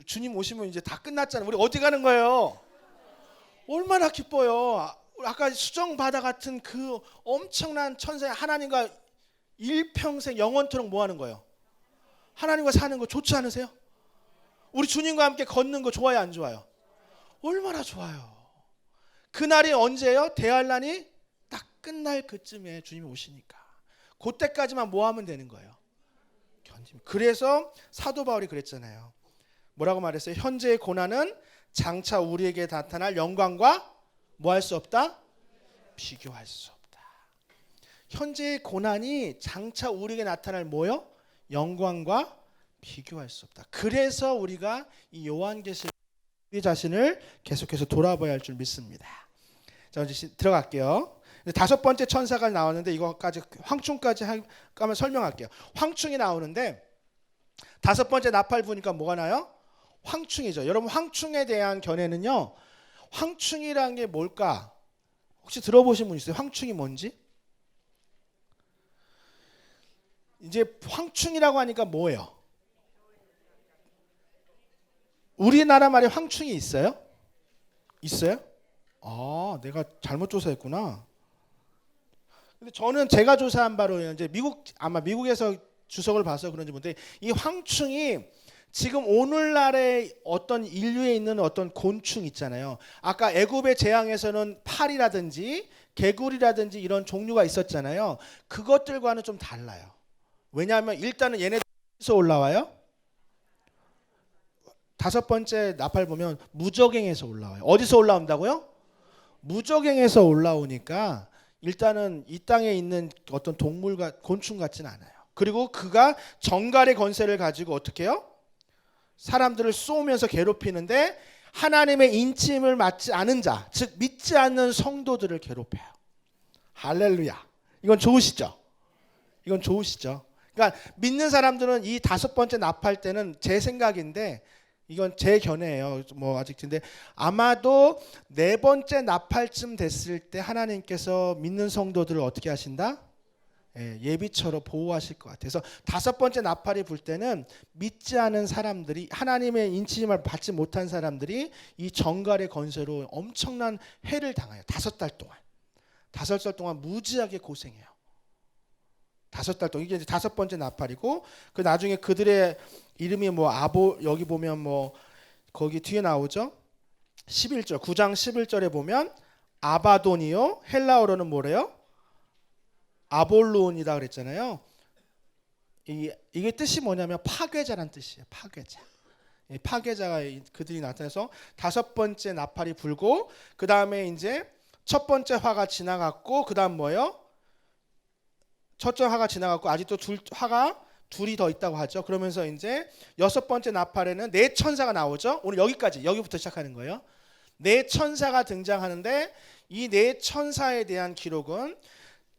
주님 오시면 이제 다 끝났잖아요. 우리 어디 가는 거예요? 얼마나 기뻐요. 아까 수정바다 같은 그 엄청난 천사의 하나님과 일평생 영원토록 뭐 하는 거예요? 하나님과 사는 거 좋지 않으세요? 우리 주님과 함께 걷는 거 좋아요, 안 좋아요? 얼마나 좋아요. 그날이 언제예요? 대환란이 딱 끝날 그쯤에 주님이 오시니까 그때까지만 뭐 하면 되는 거예요? 견디면. 그래서 사도 바울이 그랬잖아요. 뭐라고 말했어요? 현재의 고난은 장차 우리에게 나타날 영광과 뭐 할 수 없다? 비교할 수 없다. 현재의 고난이 장차 우리에게 나타날 뭐요? 영광과 비교할 수 없다. 그래서 우리가 이 요한계시록 우리 자신을 계속해서 돌아봐야 할 줄 믿습니다. 자, 이제 들어갈게요. 다섯 번째 천사가 나오는데 이거까지 황충까지 하면 설명할게요. 황충이 나오는데 다섯 번째 나팔 부니까 뭐가 나요? 황충이죠. 여러분 황충에 대한 견해는요. 황충이란 게 뭘까? 혹시 들어보신 분 있어요? 황충이 뭔지? 이제 황충이라고 하니까 뭐예요? 우리나라 말에 황충이 있어요? 있어요? 아, 내가 잘못 조사했구나. 근데 저는 제가 조사한 바로 이제 아마 미국에서 주석을 봐서 그런지 모르는데 이 황충이 지금 오늘날의 어떤 인류에 있는 어떤 곤충 있잖아요. 아까 애굽의 재앙에서는 파리라든지 개구리라든지 이런 종류가 있었잖아요. 그것들과는 좀 달라요. 왜냐하면 일단은 얘네들에서 올라와요. 다섯 번째 나팔 보면 무저갱에서 올라와요. 어디서 올라온다고요? 무저갱에서 올라오니까 일단은 이 땅에 있는 어떤 동물과 곤충 같지는 않아요. 그리고 그가 정갈의 권세를 가지고 어떻게 해요? 사람들을 쏘면서 괴롭히는데 하나님의 인침을 받지 않은 자, 즉 믿지 않는 성도들을 괴롭혀요. 할렐루야. 이건 좋으시죠? 이건 좋으시죠? 그러니까 믿는 사람들은 이 다섯 번째 나팔 때는 제 생각인데 이건 제 견해예요. 뭐 아직 근데 아마도 네 번째 나팔쯤 됐을 때 하나님께서 믿는 성도들을 어떻게 하신다? 예비처럼 보호하실 것 같아서 다섯 번째 나팔이 불 때는 믿지 않은 사람들이 하나님의 인치심을 받지 못한 사람들이 이 정갈의 권세로 엄청난 해를 당해요. 다섯 달 동안 무지하게 고생해요. 다섯 달 동안 이게 이제 다섯 번째 나팔이고 그 나중에 그들의 이름이 뭐 여기 보면 뭐 거기 뒤에 나오죠. 11절 9장 11절에 보면 아바돈이요 헬라어로는 뭐래요? 아볼론이다 그랬잖아요. 이게 뜻이 뭐냐면 파괴자란 뜻이에요. 파괴자. 파괴자가 그들이 나타나서 다섯 번째 나팔이 불고 그 다음에 이제 첫 번째 화가 지나갔고 그 다음 뭐예요? 첫째 화가 지나갔고 아직도 화가 둘이 더 있다고 하죠. 그러면서 이제 여섯 번째 나팔에는 네 천사가 나오죠. 오늘 여기부터 시작하는 거예요. 네 천사가 등장하는데 이 네 천사에 대한 기록은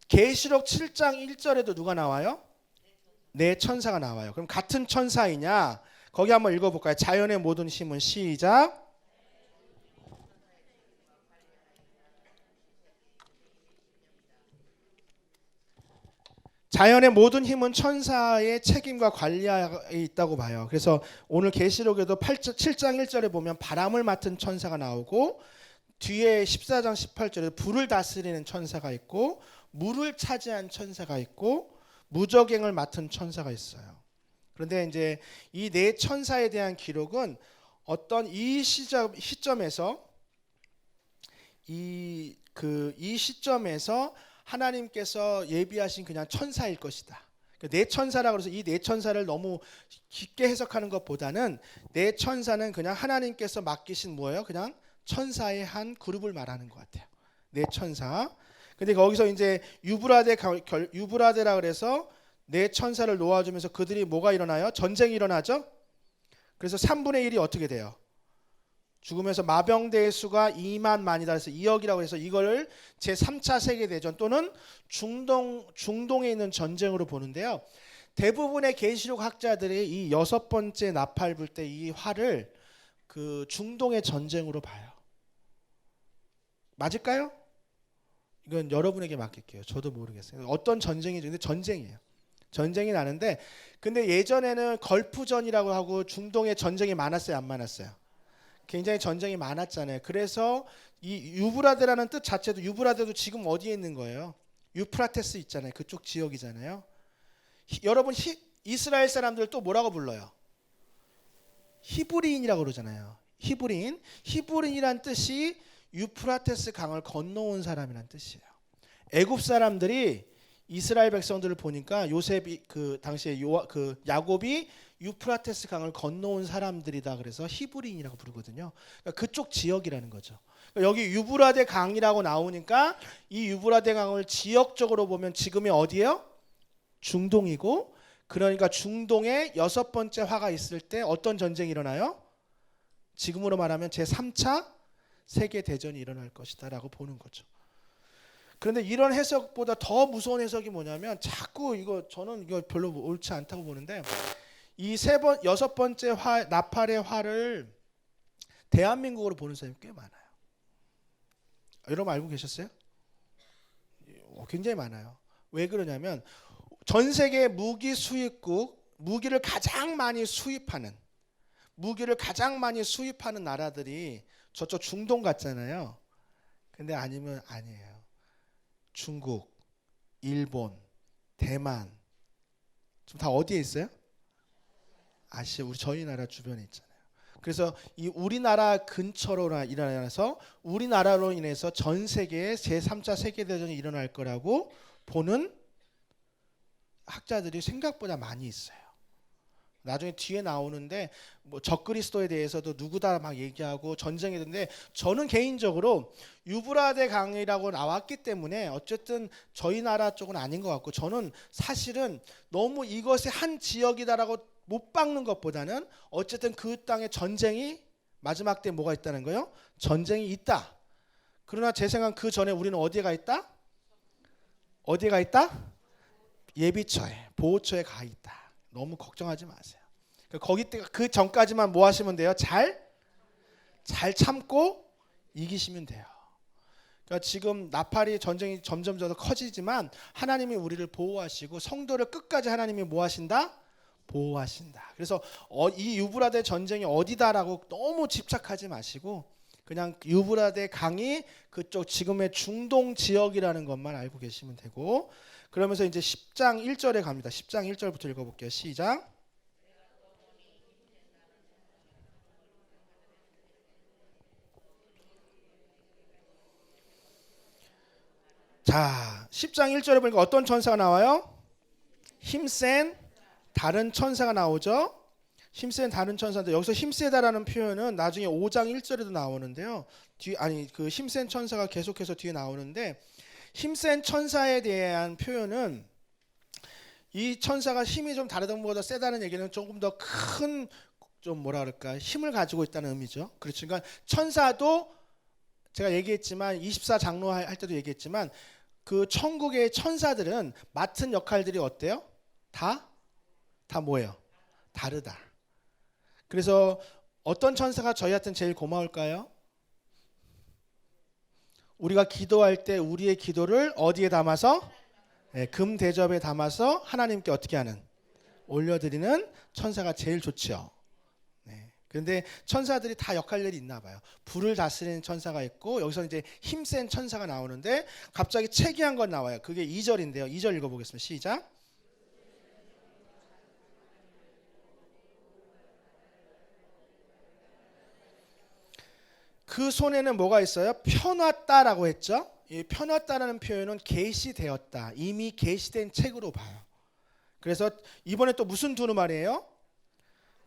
계시록 7장 1절에도 누가 나와요? 네 천사가 나와요. 그럼 같은 천사이냐? 거기 한번 읽어볼까요? 자연의 모든 힘은 시작. 자연의 모든 힘은 천사의 책임과 관리에 있다고 봐요. 그래서 오늘 계시록에도 7장 1절에 보면 바람을 맡은 천사가 나오고 뒤에 14장 18절에 불을 다스리는 천사가 있고 물을 차지한 천사가 있고 무저갱을 맡은 천사가 있어요. 그런데 이제 이 네 천사에 대한 기록은 어떤 이 시점에서 하나님께서 예비하신 그냥 천사일 것이다. 네 천사라고 해서 이 네 천사를 너무 깊게 해석하는 것보다는 네 천사는 그냥 하나님께서 맡기신 뭐예요? 그냥 천사의 한 그룹을 말하는 것 같아요. 네 천사. 근데 거기서 이제 유브라데라 그래서 네 천사를 놓아주면서 그들이 뭐가 일어나요? 전쟁이 일어나죠. 그래서 3분의 1이 어떻게 돼요? 죽으면서 마병대의 수가 2만 만이다 해서 2억이라고 해서 이거를 제3차 세계대전 또는 중동에 있는 전쟁으로 보는데요. 대부분의 계시록 학자들이 이 여섯 번째 나팔 불 때 이 활을 그 중동의 전쟁으로 봐요. 맞을까요? 이건 여러분에게 맡길게요. 저도 모르겠어요. 어떤 전쟁이죠? 근데 전쟁이에요. 전쟁이 나는데, 근데 예전에는 걸프전이라고 하고 중동에 전쟁이 많았어요, 안 많았어요? 굉장히 전쟁이 많았잖아요. 그래서 이 유브라데라는 뜻 자체도, 유브라데도 지금 어디에 있는 거예요? 유프라테스 있잖아요. 그쪽 지역이잖아요. 여러분 이스라엘 사람들 또 뭐라고 불러요? 히브리인이라고 그러잖아요. 히브리인이란 뜻이 유프라테스 강을 건너온 사람이란 뜻이에요. 애굽 사람들이 이스라엘 백성들을 보니까 요셉이 그 당시에 야곱이 유프라테스 강을 건너온 사람들이다 그래서 히브리인이라고 부르거든요. 그러니까 그쪽 지역이라는 거죠. 그러니까 여기 유브라데 강이라고 나오니까 이 유브라데 강을 지역적으로 보면 지금이 어디예요? 중동이고, 그러니까 중동에 여섯 번째 화가 있을 때 어떤 전쟁이 일어나요? 지금으로 말하면 제3차 세계대전이 일어날 것이다 라고 보는 거죠. 그런데 이런 해석보다 더 무서운 해석이 뭐냐면, 자꾸 저는 이거 별로 옳지 않다고 보는데, 이 여섯 번째 나팔의 화를 대한민국으로 보는 사람이 꽤 많아요. 여러분 알고 계셨어요? 굉장히 많아요. 왜 그러냐면 전 세계 무기 수입국, 무기를 가장 많이 수입하는 나라들이 저쪽 중동 같잖아요. 근데 아니에요. 중국, 일본, 대만, 지금 다 어디에 있어요? 아시아, 저희 나라 주변에 있잖아요. 그래서 이 우리나라 근처로 일어나서 우리나라로 인해서 전 세계에 제3차 세계대전이 일어날 거라고 보는 학자들이 생각보다 많이 있어요. 나중에 뒤에 나오는데 뭐 적그리스도에 대해서도 누구다 막 얘기하고 전쟁이 되는데, 저는 개인적으로 유브라데 강이라고 나왔기 때문에 어쨌든 저희 나라 쪽은 아닌 것 같고, 저는 사실은 너무 이것이 한 지역이다라고 못 박는 것보다는 어쨌든 그 땅에 전쟁이 마지막 때 뭐가 있다는 거예요? 전쟁이 있다. 그러나 제 생각은 그 전에 우리는 어디에 가 있다? 예비처에, 보호처에 가 있다. 너무 걱정하지 마세요. 그 전까지만 뭐 하시면 돼요? 잘 참고 이기시면 돼요. 그러니까 지금 나팔이 전쟁이 점점 더 커지지만 하나님이 우리를 보호하시고 성도를 끝까지 하나님이 뭐 하신다? 보호하신다. 그래서 이 유브라데 전쟁이 어디다라고 너무 집착하지 마시고 그냥 유브라데 강이 그쪽 지금의 중동 지역이라는 것만 알고 계시면 되고, 그러면서 이제 10장 1절에 갑니다. 10장 1절부터 읽어볼게요. 시작. 자, 10장 1절에 보니까 어떤 천사가 나와요? 힘센 다른 천사가 나오죠. 힘센 다른 천사인데, 여기서 힘세다라는 표현은 나중에 5장 1절에도 나오는데요. 그 힘센 천사가 계속해서 뒤에 나오는데, 힘센 천사에 대한 표현은 이 천사가 힘이 좀 다른 것보다 세다는 얘기는 조금 더 큰 힘을 가지고 있다는 의미죠. 그렇죠. 그러니까 천사도 제가 얘기했지만 24장로 할 때도 얘기했지만 그 천국의 천사들은 맡은 역할들이 어때요? 다 뭐예요? 다르다. 그래서 어떤 천사가 저희한테는 제일 고마울까요? 우리가 기도할 때 우리의 기도를 어디에 담아서? 금 대접에 담아서 하나님께 어떻게 하는? 올려드리는 천사가 제일 좋죠. 그런데 천사들이 다 역할들이 있나 봐요. 불을 다스리는 천사가 있고, 여기서 이제 힘센 천사가 나오는데 갑자기 체기한 건 나와요. 그게 2절인데요. 2절 읽어보겠습니다. 시작. 그 손에는 뭐가 있어요? 펴놨다라고 했죠. 이 펴놨다라는 표현은 계시되었다, 이미 계시된 책으로 봐요. 그래서 이번에 또 무슨 두루마리예요?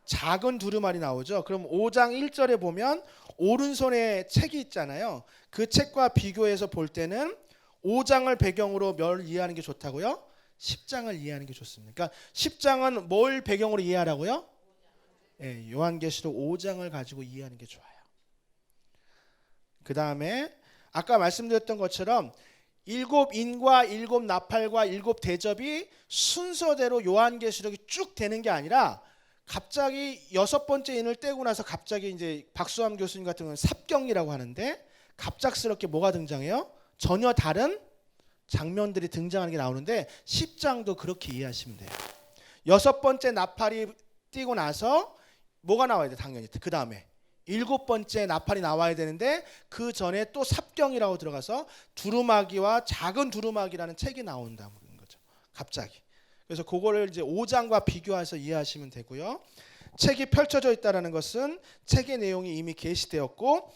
작은 두루마리 나오죠. 그럼 5장 1절에 보면 오른손에 책이 있잖아요. 그 책과 비교해서 볼 때는 5장을 배경으로 뭘 이해하는 게 좋다고요? 10장을 이해하는 게 좋습니다. 그러니까 10장은 뭘 배경으로 이해하라고요? 요한계시록 5장을 가지고 이해하는 게 좋아요. 그 다음에 아까 말씀드렸던 것처럼 일곱 인과 일곱 나팔과 일곱 대접이 순서대로 요한계시록이 쭉 되는 게 아니라 갑자기 여섯 번째 인을 떼고 나서 갑자기 이제 박수함 교수님 같은 경우는 삽경이라고 하는데 갑작스럽게 뭐가 등장해요? 전혀 다른 장면들이 등장하는 게 나오는데 10장도 그렇게 이해하시면 돼요. 여섯 번째 나팔이 띄고 나서 뭐가 나와야 돼? 당연히 그 다음에 일곱 번째 나팔이 나와야 되는데 그 전에 또 삽경이라고 들어가서 두루마기와 작은 두루마기라는 책이 나온다는 거죠. 갑자기. 그래서 그거를 이제 5장과 비교해서 이해하시면 되고요. 책이 펼쳐져 있다는 것은 책의 내용이 이미 계시되었고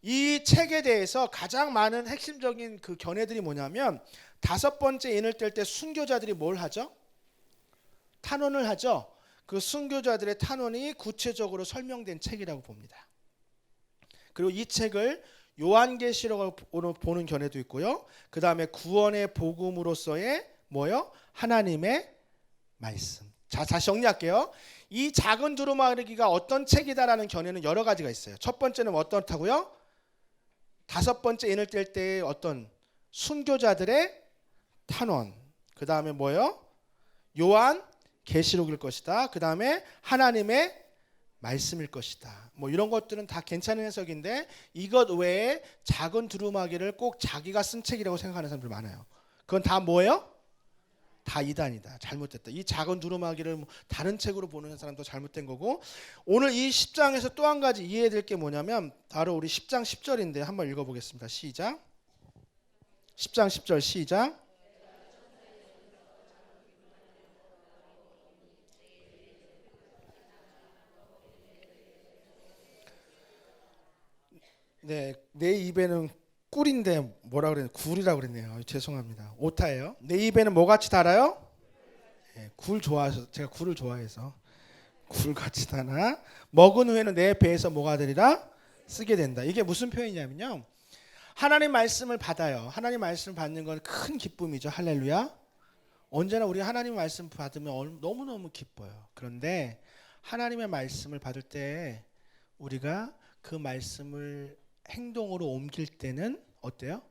이 책에 대해서 가장 많은 핵심적인 그 견해들이 뭐냐면 다섯 번째 인을 뗄 때 순교자들이 뭘 하죠? 탄원을 하죠. 그 순교자들의 탄원이 구체적으로 설명된 책이라고 봅니다. 그리고 이 책을 요한계시록으로 보는 견해도 있고요. 그 다음에 구원의 복음으로서의 뭐요? 하나님의 말씀. 자, 다시 정리할게요. 이 작은 두루마기가 어떤 책이다라는 견해는 여러 가지가 있어요. 첫 번째는 어떻다고요? 다섯 번째 인을 뗄 때 어떤 순교자들의 탄원. 그 다음에 뭐요? 요한 계시록일 것이다. 그 다음에 하나님의 말씀일 것이다. 뭐 이런 것들은 다 괜찮은 해석인데 이것 외에 작은 두루마기를 꼭 자기가 쓴 책이라고 생각하는 사람들 많아요. 그건 다 뭐예요? 다 이단이다. 잘못됐다. 이 작은 두루마기를 다른 책으로 보는 사람도 잘못된 거고 오늘 이 10장에서 또 한 가지 이해해야 될 게 뭐냐면 바로 우리 10장 10절인데 한번 읽어보겠습니다. 시작. 10장 10절 시작. 네, 내 입에는 꿀인데 뭐라 그랬나요? 굴이라고 그랬네요. 죄송합니다. 오타예요. 내 입에는 뭐 같이 달아요? 네, 굴 좋아해서 제가 굴을 좋아해서 굴 같이 달아. 먹은 후에는 내 배에서 뭐가 되리라? 쓰게 된다. 이게 무슨 표현이냐면요. 하나님 말씀을 받아요. 하나님 말씀을 받는 건 큰 기쁨이죠. 할렐루야. 언제나 우리 하나님 말씀 받으면 너무너무 기뻐요. 그런데 하나님의 말씀을 받을 때 우리가 그 말씀을 행동으로 옮길 때는 어때요?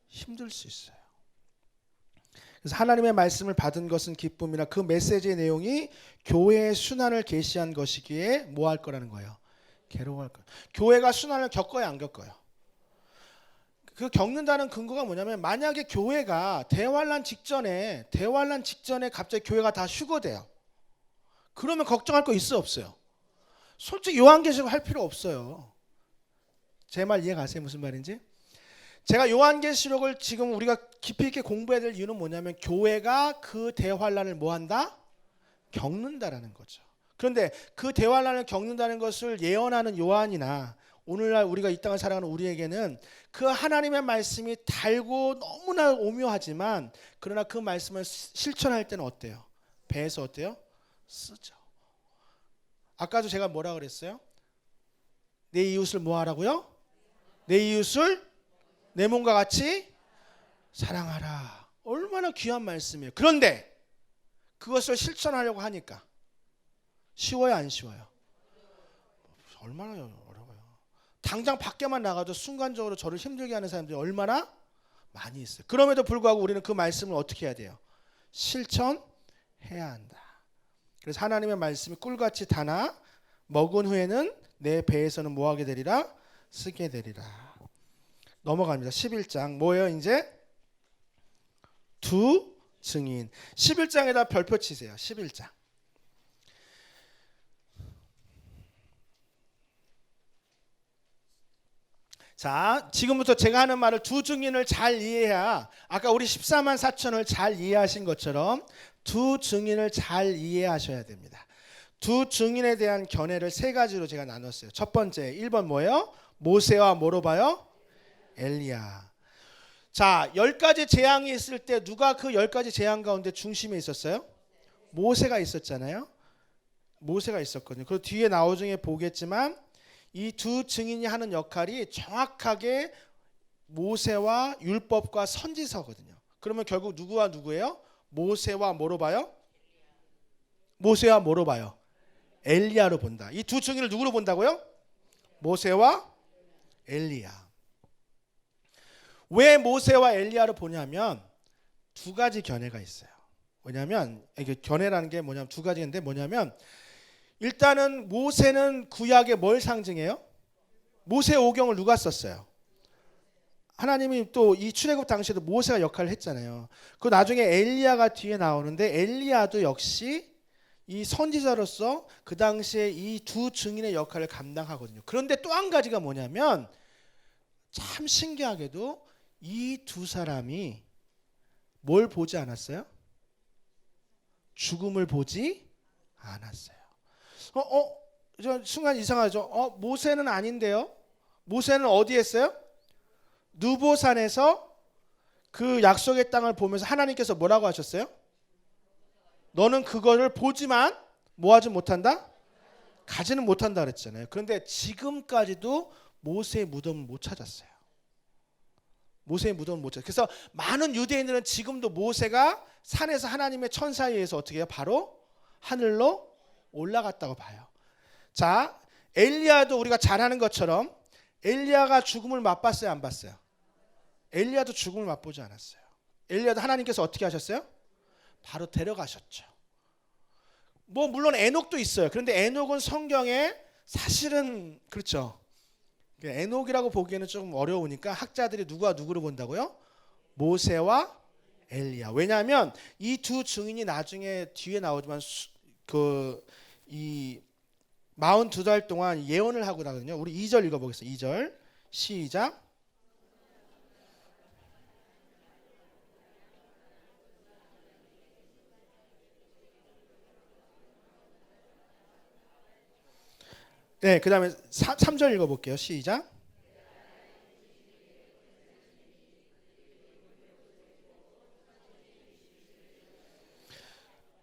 힘들 수 있어요. 그래서 하나님의 말씀을 받은 것은 기쁨이라 그 메시지의 내용이 교회의 순환을 계시한 것이기에 뭐 할 거라는 거예요? 괴로워할 거예요. 교회가 순환을 겪어요, 안 겪어요? 그 겪는다는 근거가 뭐냐면 만약에 교회가 대환란 직전에 갑자기 교회가 다 휴거돼요. 그러면 걱정할 거 있어요, 없어요? 솔직히 요한계시록 할 필요 없어요. 제 말 이해 가세요? 무슨 말인지? 제가 요한계시록을 지금 우리가 깊이 있게 공부해야 될 이유는 뭐냐면 교회가 그 대환란을 뭐 한다? 겪는다라는 거죠. 그런데 그 대환란을 겪는다는 것을 예언하는 요한이나 오늘날 우리가 이 땅을 살아가는 우리에게는 그 하나님의 말씀이 달고 너무나 오묘하지만 그러나 그 말씀을 실천할 때는 어때요? 배에서 어때요? 쓰죠. 아까도 제가 뭐라 그랬어요? 내 이웃을 뭐 하라고요? 내 이웃을 내 몸과 같이 사랑하라. 얼마나 귀한 말씀이에요. 그런데 그것을 실천하려고 하니까 쉬워요, 안 쉬워요? 얼마나 어려워요. 당장 밖에만 나가도 순간적으로 저를 힘들게 하는 사람들이 얼마나 많이 있어요. 그럼에도 불구하고 우리는 그 말씀을 어떻게 해야 돼요? 실천해야 한다. 그래서 하나님의 말씀이 꿀같이 다나 먹은 후에는 내 배에서는 뭐하게 되리라? 쓰게 되리라. 넘어갑니다. 11장 뭐예요 이제? 두 증인. 11장에다 별표 치세요. 11장. 자, 지금부터 제가 하는 말을 두 증인을 잘 이해해야 아까 우리 14만 4천을 잘 이해하신 것처럼 두 증인을 잘 이해하셔야 됩니다. 두 증인에 대한 견해를 세 가지로 제가 나눴어요. 첫 번째 1번 뭐예요? 모세와 뭐로 봐요? 엘리야. 자, 10가지 재앙이 있을 때 누가 그 10가지 재앙 가운데 중심에 있었어요? 모세가 있었잖아요. 모세가 있었거든요. 그리고 뒤에 나오중에 보겠지만 이 두 증인이 하는 역할이 정확하게 모세와 율법과 선지서거든요. 그러면 결국 누구와 누구예요? 모세와 뭐로 봐요? 모세와 뭐로 봐요? 엘리야로 본다. 이 두 증인을 누구로 본다고요? 모세와 엘리야. 왜 모세와 엘리야를 보냐면 두 가지 견해가 있어요. 왜냐하면 이게 견해라는 게 뭐냐면 두 가지인데 뭐냐면 일단은 모세는 구약에 뭘 상징해요? 모세 오경을 누가 썼어요? 하나님이 또 이 출애굽 당시에도 모세가 역할을 했잖아요. 그 나중에 엘리야가 뒤에 나오는데 엘리야도 역시 이 선지자로서 그 당시에 이 두 증인의 역할을 감당하거든요. 그런데 또 한 가지가 뭐냐면 참 신기하게도 이 두 사람이 뭘 보지 않았어요? 죽음을 보지 않았어요. 저 순간 이상하죠? 모세는 아닌데요? 모세는 어디에 있어요? 느보산에서 그 약속의 땅을 보면서 하나님께서 뭐라고 하셨어요? 너는 그거를 보지만 뭐하지 못한다? 가지는 못한다 그랬잖아요. 그런데 지금까지도 모세의 무덤을 못 찾았어요. 모세의 무덤을 못 찾았어요. 그래서 많은 유대인들은 지금도 모세가 산에서 하나님의 천사에 의해서 어떻게 해요? 바로 하늘로 올라갔다고 봐요. 자, 엘리야도 우리가 잘 아는 것처럼 엘리야가 죽음을 맛봤어요? 안 봤어요? 엘리야도 죽음을 맛보지 않았어요. 엘리야도 하나님께서 어떻게 하셨어요? 바로 데려가셨죠. 뭐 물론 에녹도 있어요. 그런데 에녹은 성경에 사실은 그렇죠. 에녹이라고 보기에는 좀 어려우니까 학자들이 누가 누구를 본다고요? 모세와 엘리야. 왜냐하면 이 두 증인이 나중에 뒤에 나오지만 이 42달 동안 예언을 하고 나거든요. 우리 2절 읽어보겠습니다. 2절 시작. 네, 그 다음에 3절 읽어볼게요. 시작.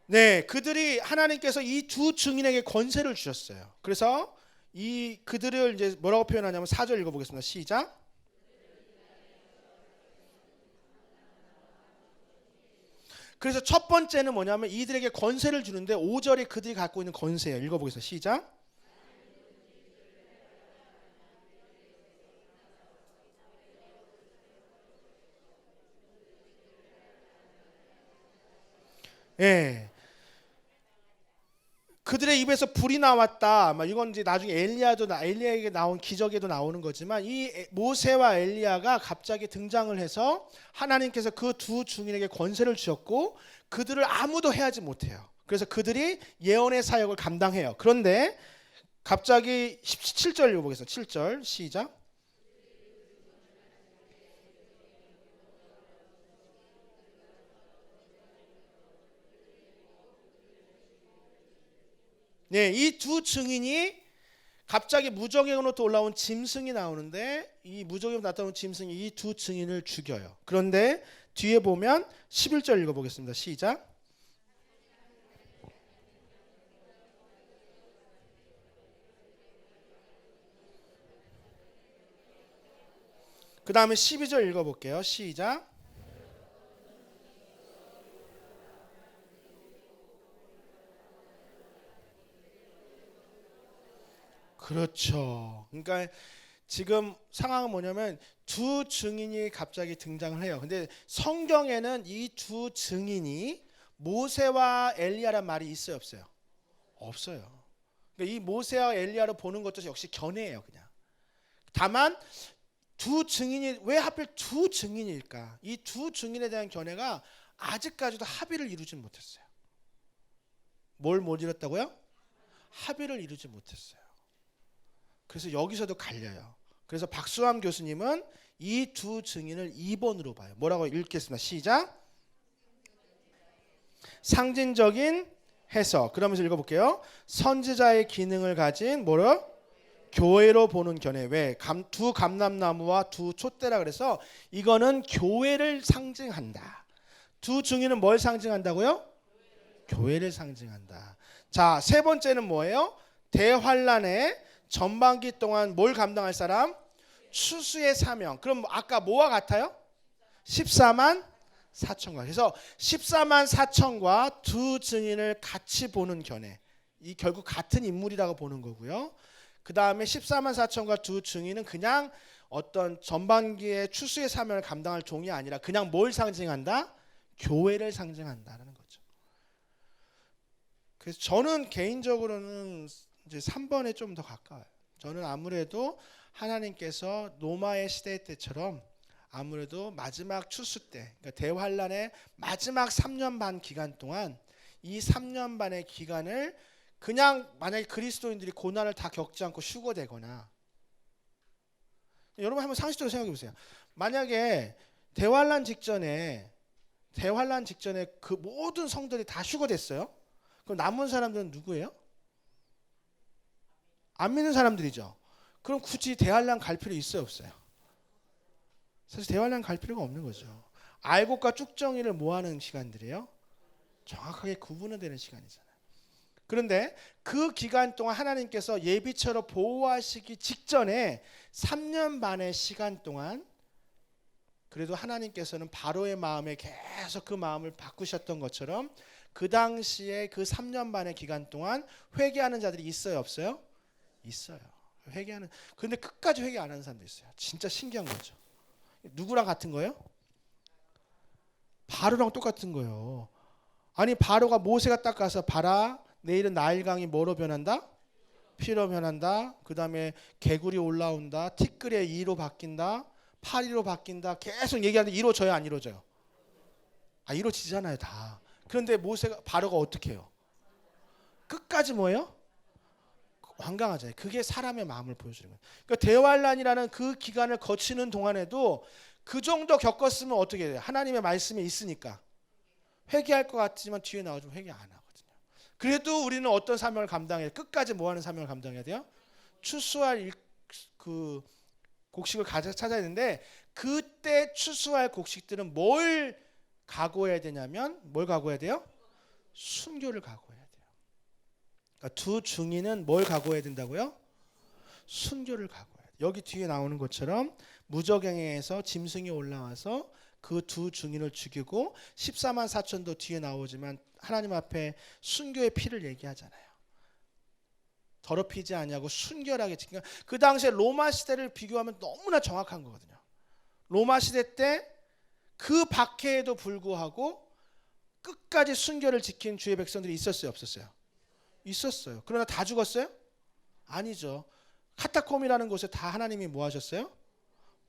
네, 그들이 하나님께서 이 두 증인에게 권세를 주셨어요. 그래서 이 그들을 이제 뭐라고 표현하냐면 4절 읽어보겠습니다. 시작. 그래서 첫 번째는 뭐냐면 이들에게 권세를 주는데 5절에 그들이 갖고 있는 권세예요. 읽어보겠습니다. 시작. 예. 그들의 입에서 불이 나왔다. 이건 이제 나중에 엘리야에게 나온 기적에도 나오는 거지만 이 모세와 엘리야가 갑자기 등장을 해서 하나님께서 그 두 증인에게 권세를 주셨고 그들을 아무도 해하지 못해요. 그래서 그들이 예언의 사역을 감당해요. 그런데 갑자기 17절 읽어보겠습니다. 7절 시작. 네, 이 두 증인이 갑자기 무적행으로부터 올라온 짐승이 나오는데 이 무적행으로 나타나는 짐승이 이 두 증인을 죽여요. 그런데 뒤에 보면 11절 읽어보겠습니다. 시작. 그 다음에 12절 읽어볼게요. 시작. 그렇죠. 그러니까 지금 상황은 뭐냐면 두 증인이 갑자기 등장을 해요. 근데 성경에는 이 두 증인이 모세와 엘리야란 말이 있어요, 없어요? 없어요. 그러니까 이 모세와 엘리야를 보는 것도 역시 견해예요, 그냥. 다만 두 증인이 왜 하필 두 증인일까? 이 두 증인에 대한 견해가 아직까지도 합의를 이루지 못했어요. 뭘 못 이뤘다고요? 합의를 이루지 못했어요. 그래서 여기서도 갈려요. 그래서 박수함 교수님은 이 두 증인을 2번으로 봐요. 뭐라고 읽겠습니다. 시작. 상징적인 해석. 그러면서 읽어볼게요. 선지자의 기능을 가진 뭐로? 교회로 보는 견해. 왜? 두 감람나무와 두 촛대라 그래서 이거는 교회를 상징한다. 두 증인은 뭘 상징한다고요? 교회를 상징한다. 자, 세 번째는 뭐예요? 대환란의 전반기 동안 뭘 감당할 사람? 추수의 사명. 그럼 아까 뭐와 같아요? 14만 4천과. 그래서 14만 4천과 두 증인을 같이 보는 견해. 이 결국 같은 인물이라고 보는 거고요. 그 다음에 14만 4천과 두 증인은 그냥 어떤 전반기의 추수의 사명을 감당할 종이 아니라 그냥 뭘 상징한다? 교회를 상징한다는 거죠. 그래서 저는 개인적으로는 이제 3번에 좀 더 가까워요. 저는 아무래도 하나님께서 노마의 시대 때처럼 아무래도 마지막 추수 때, 그러니까 대환란의 마지막 3년 반 기간 동안 이 3년 반의 기간을 그냥 만약에 그리스도인들이 고난을 다 겪지 않고 휴거되거나, 여러분 한번 상식적으로 생각해 보세요. 만약에 대환란 직전에 그 모든 성들이 다 휴거됐어요. 그럼 남은 사람들은 누구예요? 안 믿는 사람들이죠. 그럼 굳이 대환란 갈 필요 있어요, 없어요? 사실 대환란 갈 필요가 없는 거죠. 알곡과 쭉정이를 모아는 시간들이에요. 정확하게 구분은 되는 시간이잖아요. 그런데 그 기간 동안 하나님께서 예비처럼 보호하시기 직전에 3년 반의 시간 동안 그래도 하나님께서는 바로의 마음에 계속 그 마음을 바꾸셨던 것처럼 그 당시에 그 3년 반의 기간 동안 회개하는 자들이 있어요, 없어요? 있어요. 회개하는. 그런데 끝까지 회개 안 하는 사람도 있어요. 진짜 신기한 거죠. 누구랑 같은 거예요? 바로랑 똑같은 거예요. 아니 바로가 모세가 딱 가서 봐라, 내일은 나일강이 뭐로 변한다? 피로 변한다. 그 다음에 개구리 올라온다. 티끌의 이로 바뀐다. 파리로 바뀐다. 계속 얘기하는데 이루어져요, 안 이루어져요? 이루어지잖아요, 다. 그런데 바로가 어떻게 해요? 끝까지 뭐예요? 완강하잖아요. 그게 사람의 마음을 보여주는 거예요. 그러니까 대환란이라는 그 기간을 거치는 동안에도 그 정도 겪었으면 어떻게 돼요? 하나님의 말씀에 있으니까 회개할 것 같지만 뒤에 나와주면 회개 안 하거든요. 그래도 우리는 어떤 사명을 감당해야 돼요? 끝까지 뭐 하는 사명을 감당해야 돼요? 추수할 그 곡식을 찾아야 되는데, 그때 추수할 곡식들은 뭘 각오해야 되냐면 뭘 각오해야 돼요? 순교를 각오해야 돼요. 그러니까 두 증인은 뭘 각오해야 된다고요? 순교를 각오해야 돼요. 여기 뒤에 나오는 것처럼 무적행에서 짐승이 올라와서 그 두 증인을 죽이고 14만 4천도 뒤에 나오지만 하나님 앞에 순교의 피를 얘기하잖아요. 더럽히지 아니하고 순결하게 지키는. 그 당시에 로마 시대를 비교하면 너무나 정확한 거거든요. 로마 시대 때 그 박해에도 불구하고 끝까지 순결을 지킨 주의 백성들이 있었어요, 없었어요? 있었어요. 그러나 다 죽었어요? 아니죠. 카타콤이라는 곳에 다 하나님이 뭐 하셨어요?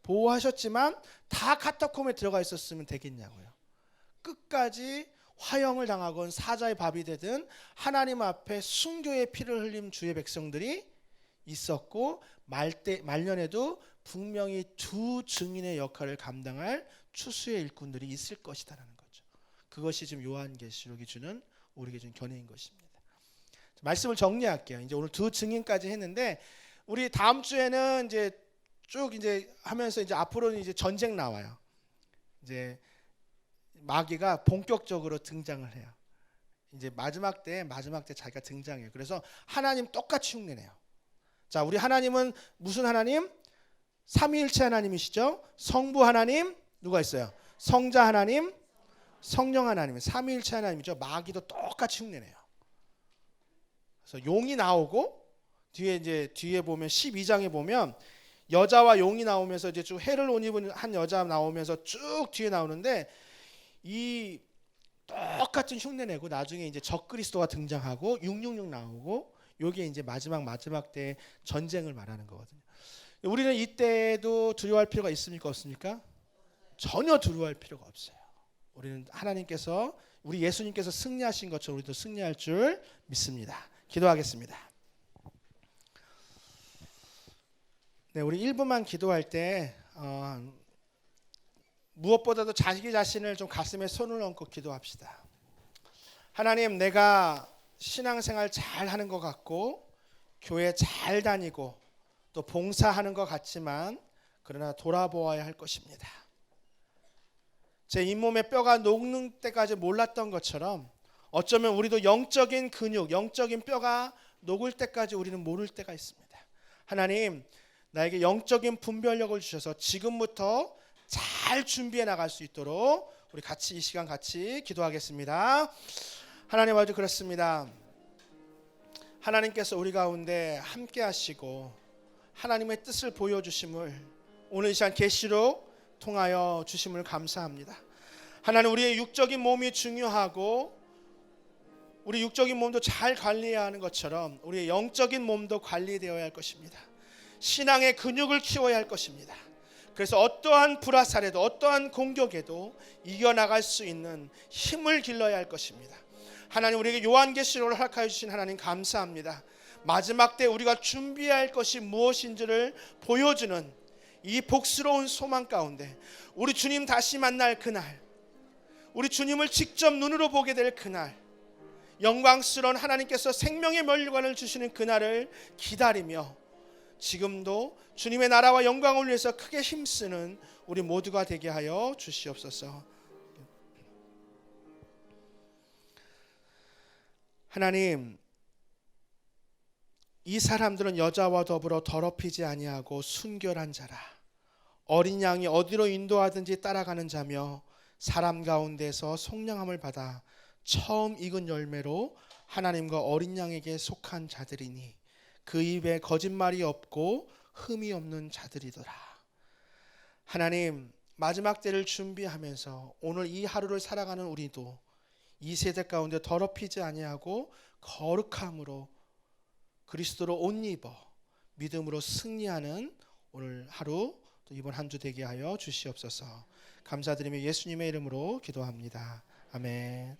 보호하셨지만 다 카타콤에 들어가 있었으면 되겠냐고요. 끝까지 화형을 당하건 사자의 밥이 되든 하나님 앞에 순교의 피를 흘린 주의 백성들이 있었고, 말년에도 분명히 두 증인의 역할을 감당할 추수의 일꾼들이 있을 것이다라는 거죠. 그것이 지금 요한계시록이 주는 우리에게 주는 견해인 것입니다. 말씀을 정리할게요. 이제 오늘 두 증인까지 했는데, 우리 다음 주에는 이제 쭉 이제 하면서 이제 앞으로는 이제 전쟁 나와요. 이제 마귀가 본격적으로 등장을 해요. 이제 마지막 때 자기가 등장해요. 그래서 하나님 똑같이 흉내내요. 자, 우리 하나님은 무슨 하나님? 삼위일체 하나님이시죠. 성부 하나님, 누가 있어요? 성자 하나님, 성령 하나님, 삼위일체 하나님이죠. 마귀도 똑같이 흉내내요. 그래서 용이 나오고 뒤에 보면 12장에 보면 여자와 용이 나오면서 이제 쭉 해를 옷 입은 한 여자 나오면서 쭉 뒤에 나오는데, 이 똑같은 흉내 내고 나중에 이제 적그리스도가 등장하고 666 나오고, 요게 이제 마지막 때 전쟁을 말하는 거거든요. 우리는 이때도 두려워할 필요가 있습니까, 없습니까? 전혀 두려워할 필요가 없어요. 우리는 하나님께서, 우리 예수님께서 승리하신 것처럼 우리도 승리할 줄 믿습니다. 기도하겠습니다. 네, 우리 1분만 기도할 때 무엇보다도 자기 자신을 좀 가슴에 손을 얹고 기도합시다. 하나님, 내가 신앙생활 잘 하는 것 같고 교회 잘 다니고 또 봉사하는 것 같지만, 그러나 돌아보아야 할 것입니다. 제 잇몸에 뼈가 녹는 때까지 몰랐던 것처럼 어쩌면 우리도 영적인 근육, 영적인 뼈가 녹을 때까지 우리는 모를 때가 있습니다. 하나님, 나에게 영적인 분별력을 주셔서 지금부터 잘 준비해 나갈 수 있도록 우리 같이 이 시간 같이 기도하겠습니다. 하나님 아버지, 그렇습니다. 하나님께서 우리 가운데 함께 하시고 하나님의 뜻을 보여주심을 오늘 이 시간 계시로 통하여 주심을 감사합니다. 하나님, 우리의 육적인 몸이 중요하고 우리 육적인 몸도 잘 관리해야 하는 것처럼 우리의 영적인 몸도 관리되어야 할 것입니다. 신앙의 근육을 키워야 할 것입니다. 그래서 어떠한 불화살에도 어떠한 공격에도 이겨나갈 수 있는 힘을 길러야 할 것입니다. 하나님, 우리에게 요한계시록을 허락하여 주신 하나님 감사합니다. 마지막 때 우리가 준비해야 할 것이 무엇인지를 보여주는 이 복스러운 소망 가운데 우리 주님 다시 만날 그날, 우리 주님을 직접 눈으로 보게 될 그날, 영광스러운 하나님께서 생명의 면류관을 주시는 그날을 기다리며 지금도 주님의 나라와 영광을 위해서 크게 힘쓰는 우리 모두가 되게 하여 주시옵소서. 하나님, 이 사람들은 여자와 더불어 더럽히지 아니하고 순결한 자라. 어린 양이 어디로 인도하든지 따라가는 자며 사람 가운데서 속량함을 받아 처음 익은 열매로 하나님과 어린 양에게 속한 자들이니 그 입에 거짓말이 없고 흠이 없는 자들이더라. 하나님, 마지막 때를 준비하면서 오늘 이 하루를 살아가는 우리도 이 세대 가운데 더럽히지 아니하고 거룩함으로 그리스도로 옷 입어 믿음으로 승리하는 오늘 하루, 또 이번 한 주 되게 하여 주시옵소서. 감사드리며 예수님의 이름으로 기도합니다. 아멘.